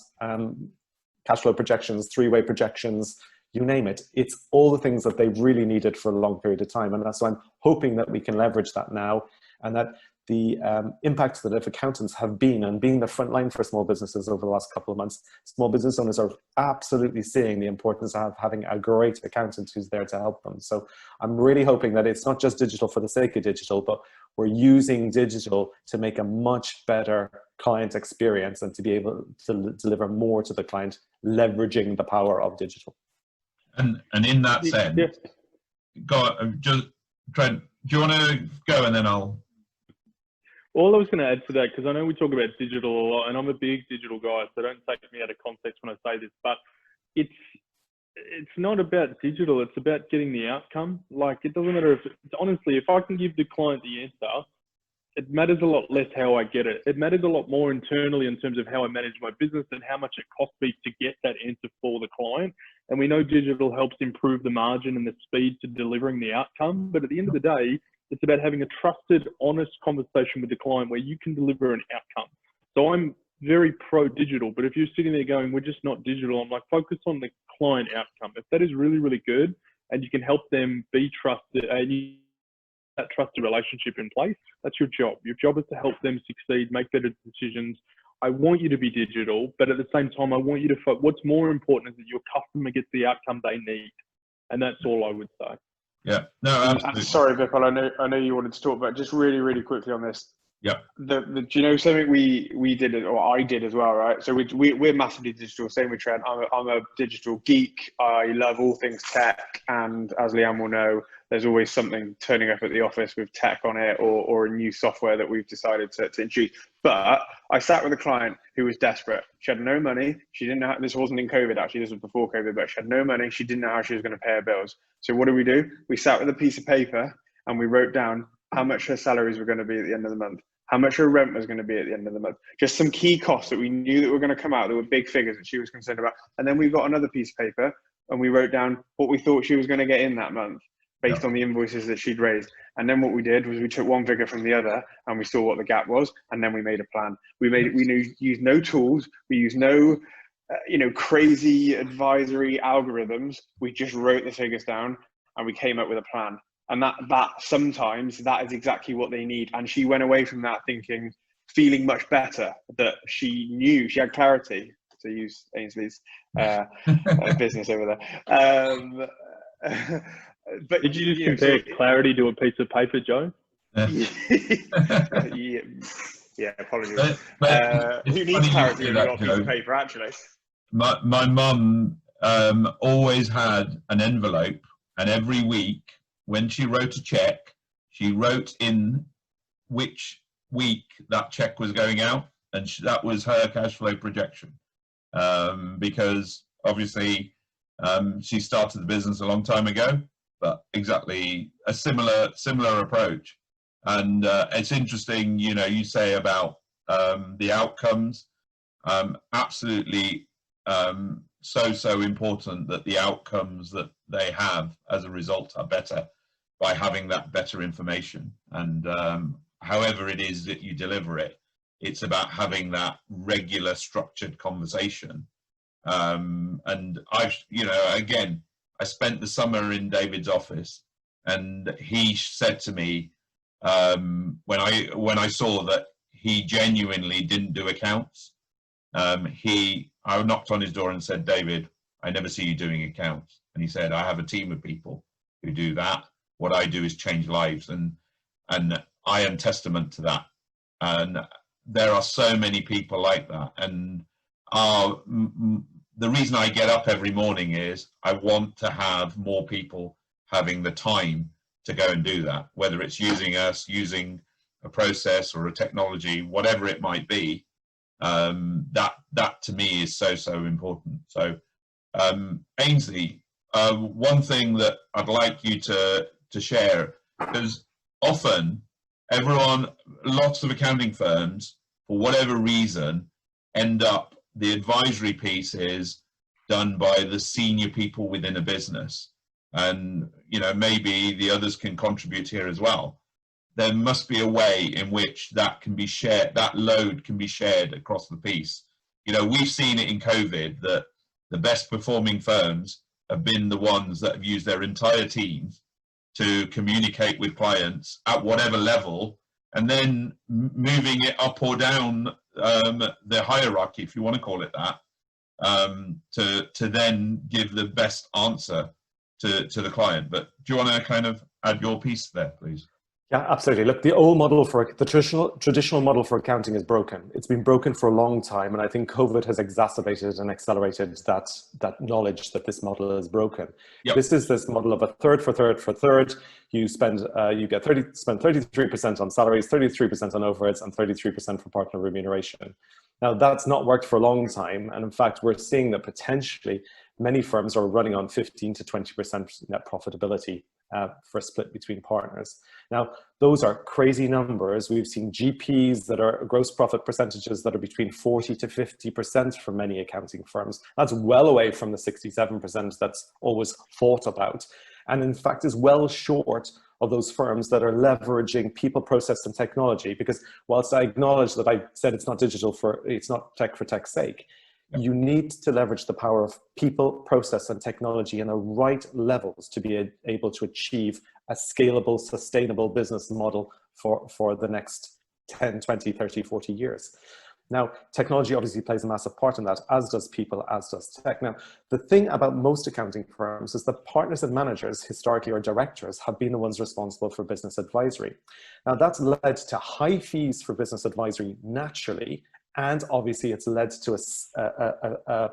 Cash flow projections, three-way projections, you name it. It's all the things that they really needed for a long period of time. And that's why I'm hoping that we can leverage that now, and that the impacts that if accountants have been and being the front line for small businesses over the last couple of months, small business owners are absolutely seeing the importance of having a great accountant who's there to help them. So I'm really hoping that it's not just digital for the sake of digital, but we're using digital to make a much better client experience and to be able to deliver more to the client, leveraging the power of digital. And in that sense, Yeah. go on, just Trent, do you want to go and then I'll... All I was going to add to that, because I know we talk about digital a lot, and I'm a big digital guy, so don't take me out of context when I say this, but it's not about digital, it's about getting the outcome. Like, it doesn't matter if, honestly, if I can give the client the answer, it matters a lot less how I get it. It matters a lot more internally in terms of how I manage my business and how much it costs me to get that answer for the client. And we know digital helps improve the margin and the speed to delivering the outcome. But at the end of the day, it's about having a trusted, honest conversation with the client where you can deliver an outcome. So I'm very pro digital, but if you're sitting there going, we're just not digital, I'm like, focus on the client outcome. If that is really, really good and you can help them be trusted and you that trusted relationship in place, that's your job. Your job is to help them succeed, make better decisions. I want you to be digital, but at the same time, I want you to, what's more important is that your customer gets the outcome they need. And that's all I would say. Yeah, no, absolutely. Sorry, Vipul, I know you wanted to talk, but just really, really quickly on this. Yeah. Do you know something we did, or I did as well, right? So we're massively digital. Same with Trent. I'm a digital geek. I love all things tech, and as Leanne will know, there's always something turning up at the office with tech on it, or a new software that we've decided to introduce. But I sat with a client who was desperate. She had no money. She didn't know. This wasn't in COVID, actually. This was before COVID. But she had no money. She didn't know how she was going to pay her bills. So what do? We sat with a piece of paper and we wrote down how much her salaries were going to be at the end of the month, how much her rent was going to be at the end of the month, just some key costs that we knew that were going to come out. There were big figures that she was concerned about. And then we got another piece of paper and we wrote down what we thought she was going to get in that month based on the invoices that she'd raised. And then what we did was we took one figure from the other and we saw what the gap was, and then we made a plan. We used no tools, we used no crazy advisory algorithms. We just wrote the figures down and we came up with a plan. And that sometimes that is exactly what they need. And she went away from that feeling much better, that she knew, she had clarity, to use Ainsley's business over there. But did you just compare clarity to a piece of paper, Joe? Yeah, apologies. Who needs clarity when you've got a piece of paper, actually? My mum always had an envelope, and every week when she wrote a check, she wrote in which week that check was going out, and that was her cash flow projection. Because obviously she started the business a long time ago, but exactly a similar approach. And it's interesting, you say about the outcomes. Absolutely so important that the outcomes that they have as a result are better by having that better information. And however it is that you deliver it, it's about having that regular structured conversation. And again, I spent the summer in David's office, and he said to me, when I saw that he genuinely didn't do accounts, I knocked on his door and said, David, I never see you doing accounts. And he said, I have a team of people who do that. What I do is change lives, and I am testament to that. And there are so many people like that. And the reason I get up every morning is I want to have more people having the time to go and do that, whether it's using a process or a technology, whatever it might be. That to me is so important. So Ainsley, one thing that I'd like you to share, because often lots of accounting firms, for whatever reason, end up, the advisory piece is done by the senior people within a business. And maybe the others can contribute here as well. There must be a way in which that can be shared, that load can be shared across the piece. We've seen it in COVID that the best performing firms have been the ones that have used their entire teams to communicate with clients at whatever level and then moving it up or down the hierarchy, if you want to call it that, to then give the best answer to the client. But do you want to kind of add your piece there, please? Yeah, absolutely. Look, the old model for the traditional model for accounting is broken. It's been broken for a long time, and I think COVID has exacerbated and accelerated that knowledge that this model is broken. Yep. This is this model of a third for third for third. You spend spend 33% on salaries, 33% on overheads, and 33% for partner remuneration. Now, that's not worked for a long time, and in fact, we're seeing that potentially many firms are running on 15 to 20% net profitability for a split between partners. Now, those are crazy numbers. We've seen GPs that are gross profit percentages that are between 40 to 50% for many accounting firms. That's well away from the 67% that's always thought about. And in fact, is well short of those firms that are leveraging people, process, and technology. Because whilst I acknowledge that I said it's not it's not tech for tech's sake, you need to leverage the power of people, process, and technology in the right levels to be able to achieve a scalable, sustainable business model for the next 10, 20, 30, 40 years. Now, technology obviously plays a massive part in that, as does people, as does tech. Now, the thing about most accounting firms is that partners and managers, historically, or directors, have been the ones responsible for business advisory. Now, that's led to high fees for business advisory naturally, and obviously it's led to a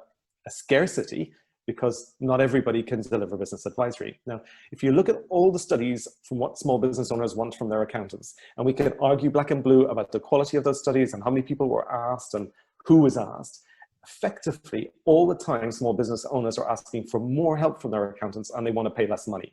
scarcity because not everybody can deliver business advisory. Now, if you look at all the studies from what small business owners want from their accountants, and we can argue black and blue about the quality of those studies and how many people were asked and who was asked, effectively all the time small business owners are asking for more help from their accountants and they want to pay less money.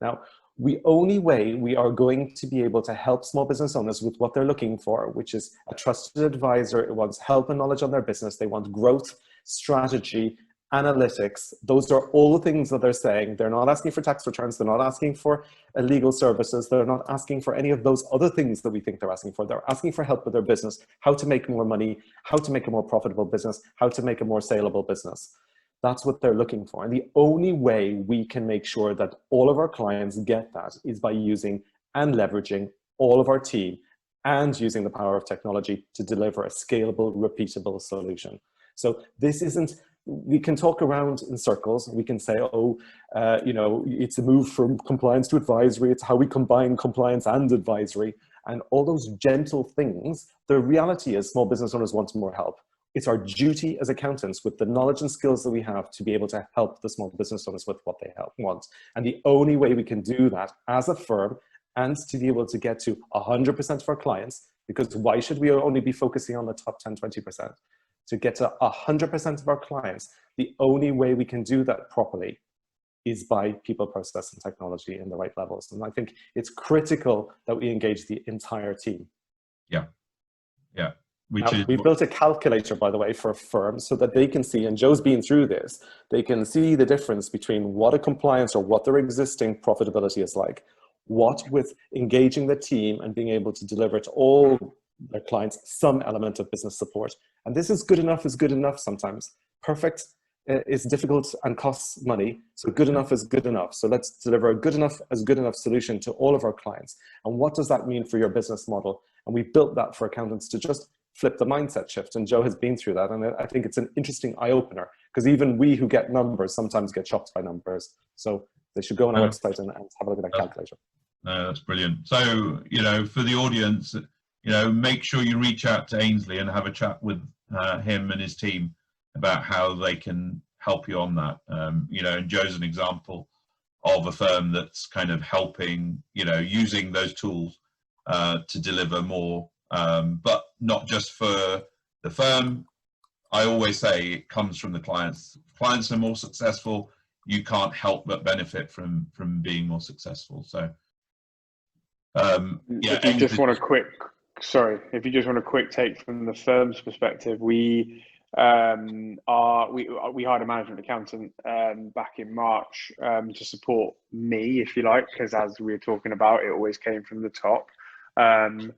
Now, the only way we are going to be able to help small business owners with what they're looking for, which is a trusted advisor who wants help and knowledge on their business, they want growth, strategy, analytics. Those are all the things that they're saying. They're not asking for tax returns. They're not asking for legal services. They're not asking for any of those other things that we think they're asking for. They're asking for help with their business, how to make more money, how to make a more profitable business, how to make a more saleable business. That's what they're looking for. And the only way we can make sure that all of our clients get that is by using and leveraging all of our team and using the power of technology to deliver a scalable, repeatable solution. So this isn't, we can talk around in circles. We can say, you know, it's a move from compliance to advisory. It's how we combine compliance and advisory and all those gentle things. The reality is small business owners want more help. It's our duty as accountants with the knowledge and skills that we have to be able to help the small business owners with what they want. And the only way we can do that as a firm and to be able to get to 100% of our clients, because why should we only be focusing on the top 10, 20%? To get to 100% of our clients, the only way we can do that properly is by people, process, and technology in the right levels. And I think it's critical that we engage the entire team. Yeah, yeah. We've built a calculator, by the way, for firms so that they can see, and Joe's been through this, they can see the difference between what a compliance or what their existing profitability is like, what with engaging the team and being able to deliver to all their clients some element of business support. And this is good enough sometimes. Perfect is difficult and costs money. So good enough is good enough. So let's deliver a good enough solution to all of our clients. And what does that mean for your business model? And we built that for accountants to just flip the mindset shift. And Joe has been through that. And I think it's an interesting eye opener because even we who get numbers sometimes get shocked by numbers. So they should go on our website and have a look at that calculator. No, that's brilliant. So, you know, for the audience, you know, make sure you reach out to Ainsley and have a chat with him and his team about how they can help you on that. You know, and Joe's an example of a firm that's kind of helping, you know, using those tools to deliver more, but not just for the firm. I always say it comes from the clients. If clients are more successful, you can't help but benefit from being more successful. So, yeah. If you just want a quick take from the firm's perspective, we hired a management accountant back in March to support me, if you like, because as we were talking about, it always came from the top. And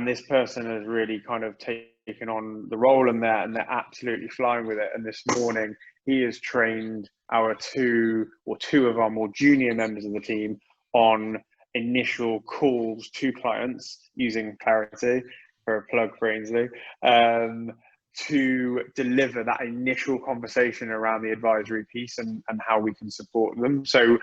this person has really kind of taken on the role and they're absolutely flying with it. And this morning, he has trained two of our more junior members of the team on initial calls to clients using Clarity, for a plug for Ainsley, to deliver that initial conversation around the advisory piece and how we can support them. So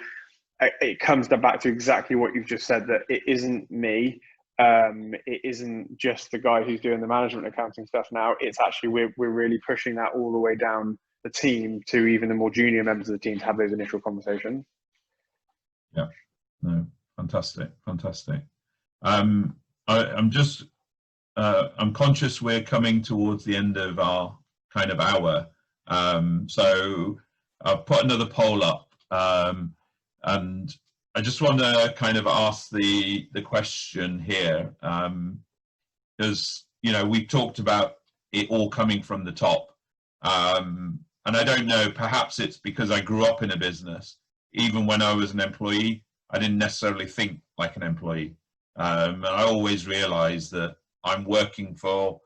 it comes back to exactly what you've just said, that it isn't me. It isn't just the guy who's doing the management accounting stuff now. It's actually, we're really pushing that all the way down the team to even the more junior members of the team to have those initial conversations. Yeah, no, fantastic. I'm conscious we're coming towards the end of our kind of hour. So I've put another poll up, and I just want to kind of ask the question here, because, you know, we talked about it all coming from the top. And I don't know, perhaps it's because I grew up in a business. Even when I was an employee, I didn't necessarily think like an employee. And I always realized that I'm working for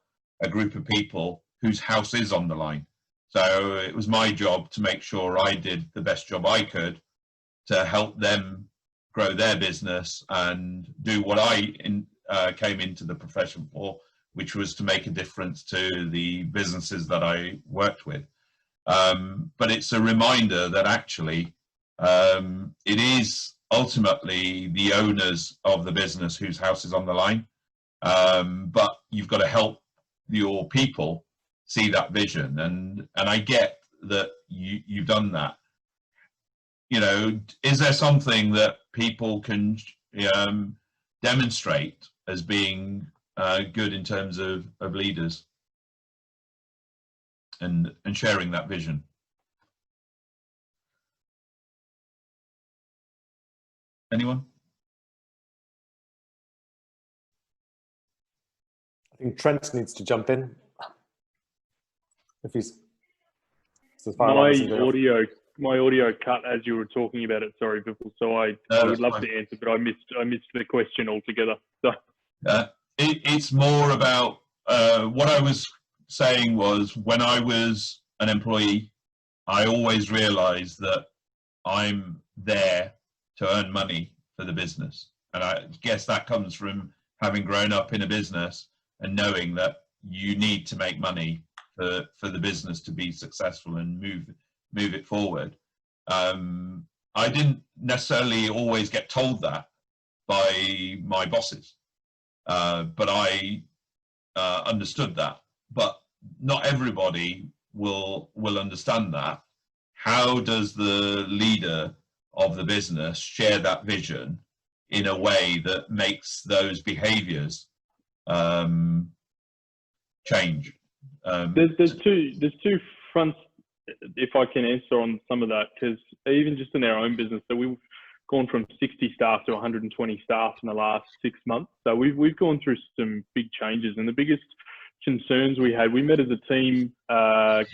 a group of people whose house is on the line. So it was my job to make sure I did the best job I could to help them grow their business and do what I came into the profession for, which was to make a difference to the businesses that I worked with. But it's a reminder that actually it is ultimately the owners of the business whose house is on the line. But you've got to help your people see that vision, and I get that you've done that. You know, is there something that people can demonstrate as being good in terms of leaders and sharing that vision? Anyone? I think Trent needs to jump in. If he's my audio cut as you were talking about it. Sorry, Vipul. So I would love to answer, but I missed the question altogether. So it's more about what I was saying was, when I was an employee, I always realized that I'm there to earn money for the business. And I guess that comes from having grown up in a business and knowing that you need to make money for the business to be successful and move it forward. I didn't necessarily always get told that by my bosses, but I understood that. But not everybody will understand that. How does the leader of the business share that vision in a way that makes those behaviors change? There's two fronts, if I can answer on some of that, because even just in our own business, so we've gone from 60 staff to 120 staff in the last 6 months. So we've gone through some big changes, and the biggest concerns we had, we met as a team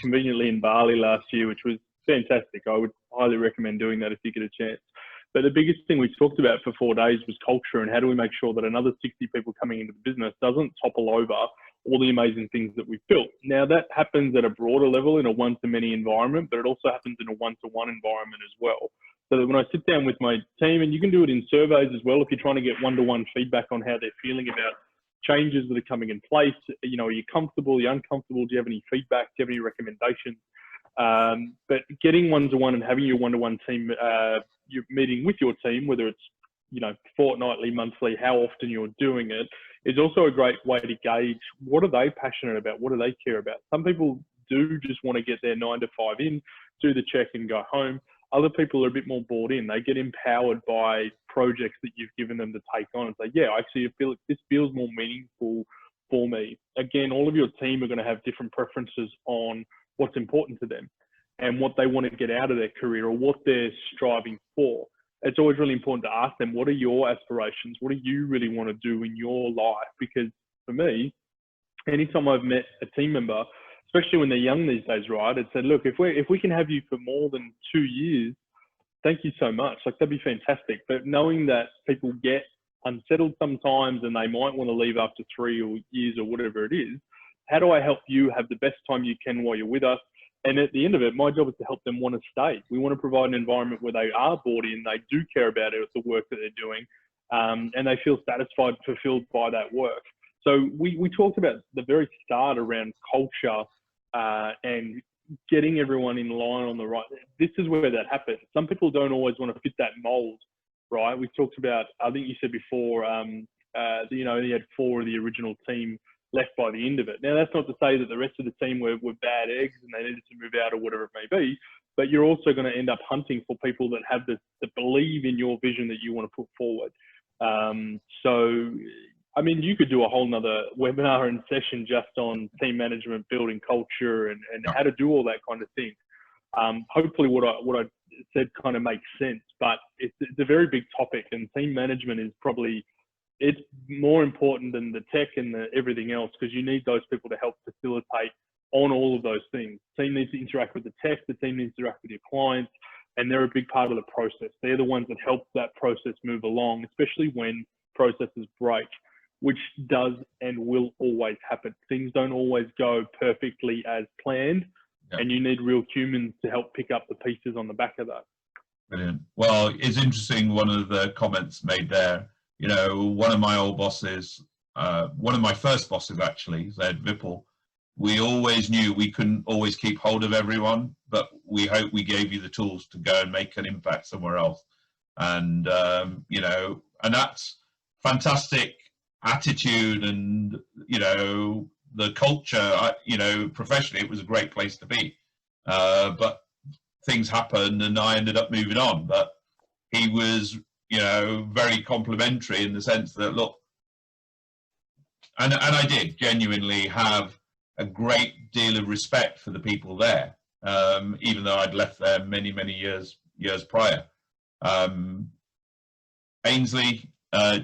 conveniently in Bali last year, which was fantastic. I would highly recommend doing that if you get a chance. But the biggest thing we talked about for 4 days was culture, and how do we make sure that another 60 people coming into the business doesn't topple over all the amazing things that we've built. Now that happens at a broader level in a one-to-many environment, but it also happens in a one-to-one environment as well. So that when I sit down with my team, and you can do it in surveys as well, if you're trying to get one-to-one feedback on how they're feeling about changes that are coming in place, you know, are you comfortable, are you uncomfortable, do you have any feedback, do you have any recommendations? But getting one-to-one and having your one-to-one team, you're meeting with your team, whether it's, you know, fortnightly, monthly, how often you're doing it, is also a great way to gauge what are they passionate about, what do they care about. Some people do just want to get their 9 to 5 in, do the check and go home. Other people are a bit more bought in. They get empowered by projects that you've given them to take on and say, yeah, actually, I feel like this feels more meaningful for me. Again, all of your team are going to have different preferences on what's important to them and what they want to get out of their career or what they're striving for. It's always really important to ask them, what are your aspirations? What do you really want to do in your life? Because for me, anytime I've met a team member, especially when they're young these days, right, it said, look, if we can have you for more than 2 years, thank you so much. Like, that'd be fantastic. But knowing that people get unsettled sometimes and they might want to leave after 3 years or whatever it is, how do I help you have the best time you can while you're with us? And at the end of it, my job is to help them want to stay. We want to provide an environment where they are bought in, they do care about it, the work that they're doing, and they feel satisfied, fulfilled by that work. So we talked about the very start around culture and getting everyone in line on the right. This is where that happens. Some people don't always want to fit that mold, right? We talked about, I think you said before, you know, you had 4 of the original team left by the end of it. Now, that's not to say that the rest of the team were bad eggs and they needed to move out or whatever it may be, but you're also going to end up hunting for people that have that believe in your vision that you want to put forward. So, I mean, you could do a whole nother webinar and session just on team management, building culture, and how to do all that kind of thing. Hopefully what I said kind of makes sense, but it's a very big topic, and team management is probably, it's more important than the tech and everything else, because you need those people to help facilitate on all of those things. The team needs to interact with the tech, the team needs to interact with your clients, and they're a big part of the process. They're the ones that help that process move along, especially when processes break, which does and will always happen. Things don't always go perfectly as planned, and you need real humans to help pick up the pieces on the back of that. Brilliant. Well, it's interesting, one of the comments made there, you know, one of my old bosses, one of my first bosses actually, said, Vipul, we always knew we couldn't always keep hold of everyone, but we hope we gave you the tools to go and make an impact somewhere else. And, you know, and that's fantastic attitude, and, you know, the culture, you know, professionally, it was a great place to be. But things happened and I ended up moving on. But he was, you know, very complimentary in the sense that, look, and I did genuinely have a great deal of respect for the people there, even though I'd left there many years prior. Ainsley,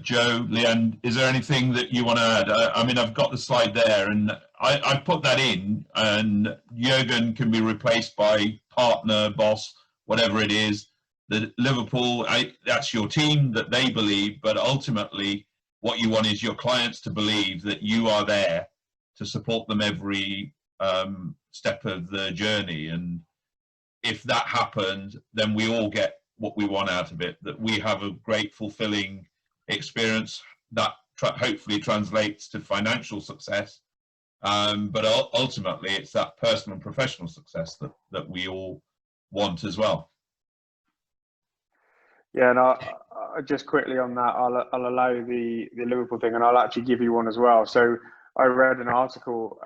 Joe, Leanne, is there anything that you want to add? I mean, I've got the slide there, and I put that in, and Jurgen can be replaced by partner, boss, whatever it is. The Liverpool, that's your team that they believe, but ultimately what you want is your clients to believe that you are there to support them every step of the journey. And if that happens, then we all get what we want out of it, that we have a great fulfilling experience that hopefully translates to financial success, but ultimately it's that personal and professional success that we all want as well. Yeah, and I just quickly on that, I'll allow the Liverpool thing, and I'll actually give you one as well. So I read an article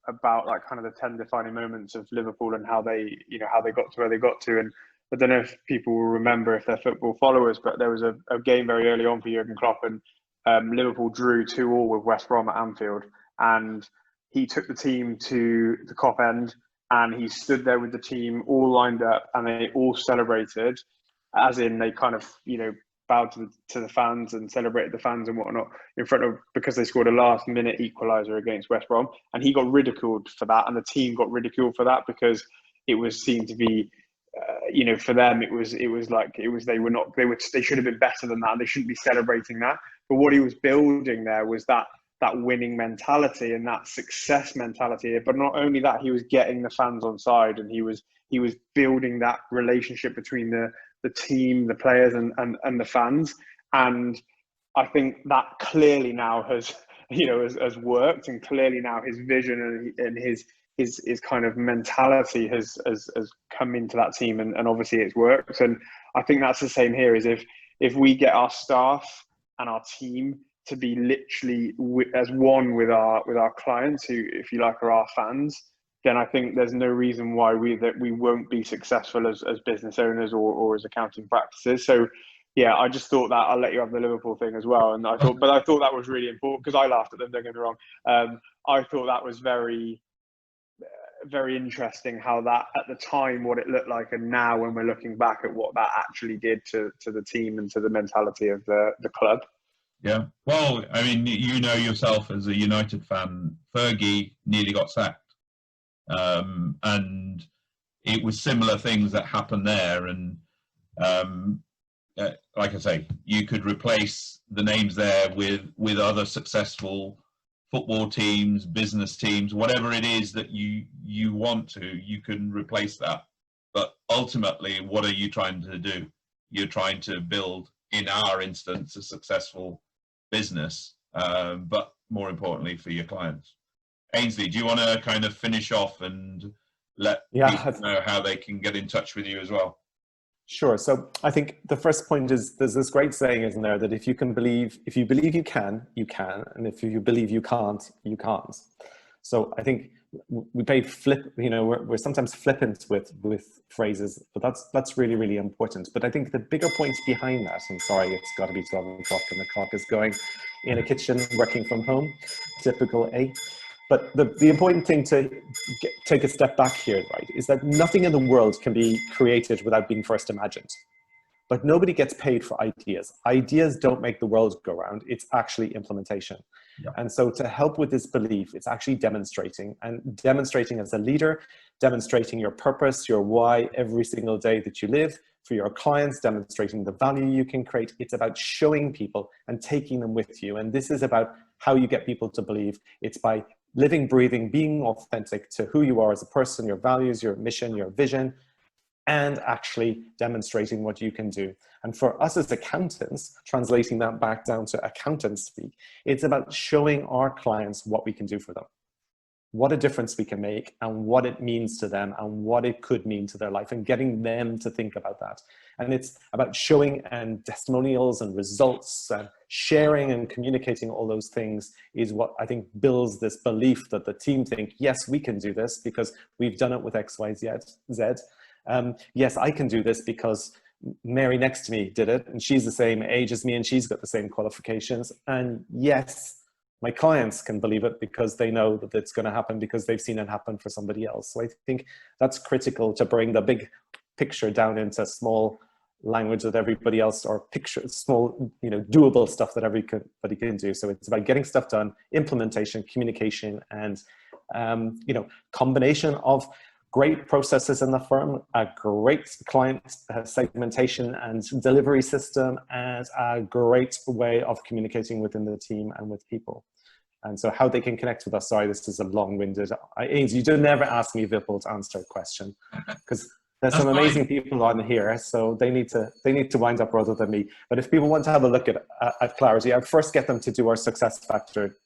about like kind of the 10 defining moments of Liverpool and how they, you know, how they got to where they got to. And I don't know if people will remember if they're football followers, but there was a game very early on for Jurgen Klopp, and Liverpool drew 2-2 with West Brom at Anfield, and he took the team to the Kop end, and he stood there with the team all lined up, and they all celebrated, as in they kind of, you know, bowed to the fans and celebrated the fans and whatnot in front of, because they scored a last minute equaliser against West Brom, and he got ridiculed for that, and the team got ridiculed for that, because it was seen to be, you know, for them it was like they should have been better than that. They shouldn't be celebrating that. But what he was building there was that winning mentality and that success mentality. But not only that, he was getting the fans on side, and he was building that relationship between the team, the players, and the fans. And I think that clearly now has, you know, has worked, and clearly now his vision and his kind of mentality has come into that team, and obviously it's worked. And I think that's the same here, is if we get our staff and our team to be literally as one with our clients, who, if you like, are our fans, then I think there's no reason why we won't be successful as business owners or as accounting practices. So yeah, I just thought that I'll let you have the Liverpool thing as well. And I thought that was really important, because I laughed at them, don't get me wrong. I thought that was very interesting, how that at the time, what it looked like, and now when we're looking back at what that actually did to the team and to the mentality of the club. Yeah, well, I mean, you know yourself as a United fan, Fergie nearly got sacked, and it was similar things that happened there. And like I say, you could replace the names there with other successful football teams, business teams, whatever it is that you want to, you can replace that. But ultimately, what are you trying to do? You're trying to build in our instance, a successful business, but more importantly for your clients. Ainsley, do you want to kind of finish off and let people know how they can get in touch with you as well? Sure. So I think the first point is, there's this great saying, isn't there, that if you believe you can, you can, and if you believe you can't, you can't. So I think we we're sometimes flippant with phrases, but that's really, really important. But I think the bigger point behind that, and sorry, it's got to be 12 o'clock and the clock is going, in a kitchen, working from home, typical A. But the important thing to take a step back here, right, is that nothing in the world can be created without being first imagined. But nobody gets paid for ideas. Ideas don't make the world go round. It's actually implementation. Yeah. And so to help with this belief, it's actually demonstrating as a leader, demonstrating your purpose, your why every single day that you live, for your clients, demonstrating the value you can create. It's about showing people and taking them with you. And this is about how you get people to believe. It's by living, breathing, being authentic to who you are as a person, your values, your mission, your vision, and actually demonstrating what you can do. And for us as accountants, translating that back down to accountant speak, it's about showing our clients what we can do for them, what a difference we can make, and what it means to them, and what it could mean to their life, and getting them to think about that. And it's about showing and testimonials and results and sharing and communicating all those things is what I think builds this belief that the team think, yes, we can do this because we've done it with X, Y, Z. Yes, I can do this because Mary next to me did it, and she's the same age as me, and she's got the same qualifications. And yes, my clients can believe it because they know that it's going to happen because they've seen it happen for somebody else. So I think that's critical to bring the big picture down into small language that everybody else, or picture small, doable stuff that everybody can do. So it's about getting stuff done, implementation, communication, and combination of great processes in the firm, a great client segmentation and delivery system, and a great way of communicating within the team and with people. And so how they can connect with us. Sorry, this is a long-winded. Ainsley, you don't never ask me, Vipul, to answer a question, because there's some amazing people on here, so they need to wind up rather than me. But if people want to have a look at Clarity, I'd first get them to do our Success Factor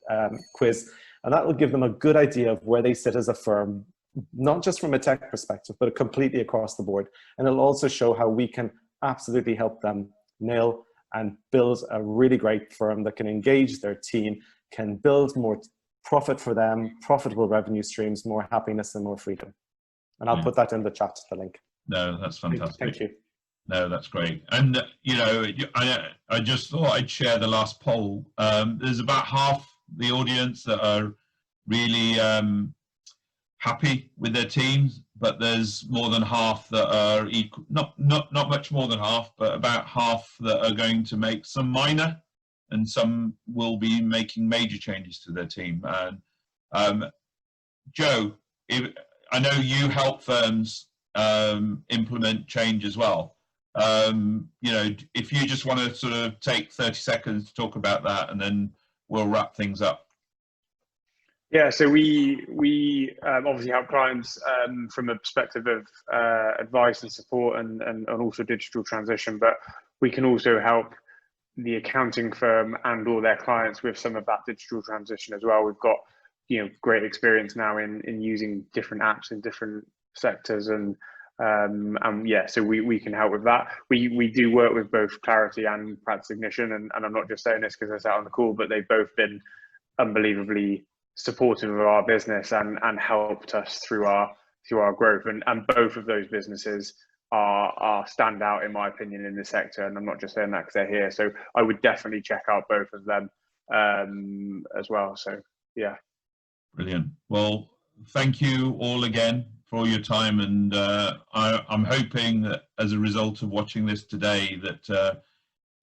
quiz, and that will give them a good idea of where they sit as a firm, not just from a tech perspective, but completely across the board. And it'll also show how we can absolutely help them nail and build a really great firm that can engage their team, can build more profit for them, profitable revenue streams, more happiness, and more freedom. And I'll put that in the chat, the link. No, that's fantastic. Thank you. No, that's great. And, I just thought I'd share the last poll. There's about half the audience that are really happy with their teams, but there's more than half that are equal, not much more than half, but about half that are going to make some minor, and some will be making major changes to their team. And Joe, I know you help firms implement change as well. If you just want to sort of take 30 seconds to talk about that, and then we'll wrap things up. Yeah, so we obviously help clients from a perspective of advice and support and also digital transition, but we can also help the accounting firm and all their clients with some of that digital transition as well. We've got great experience now in using different apps in different sectors, and yeah, so we can help with that. We do work with both Clarity and Practice Ignition, and I'm not just saying this because they're sat on the call, but they've both been unbelievably supportive of our business and helped us through our growth, and both of those businesses are standout in my opinion in the sector, and I'm not just saying that because they're here. So I would definitely check out both of them as well. So yeah. Brilliant. Well, thank you all again for all your time, and I'm hoping that as a result of watching this today that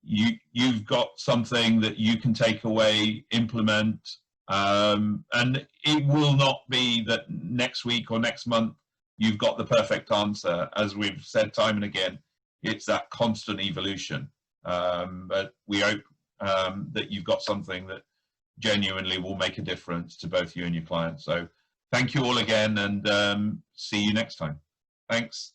you've got something that you can take away, implement, and it will not be that next week or next month you've got the perfect answer. As we've said time and again, it's that constant evolution, but we hope that you've got something that genuinely will make a difference to both you and your clients. So thank you all again, and see you next time. Thanks.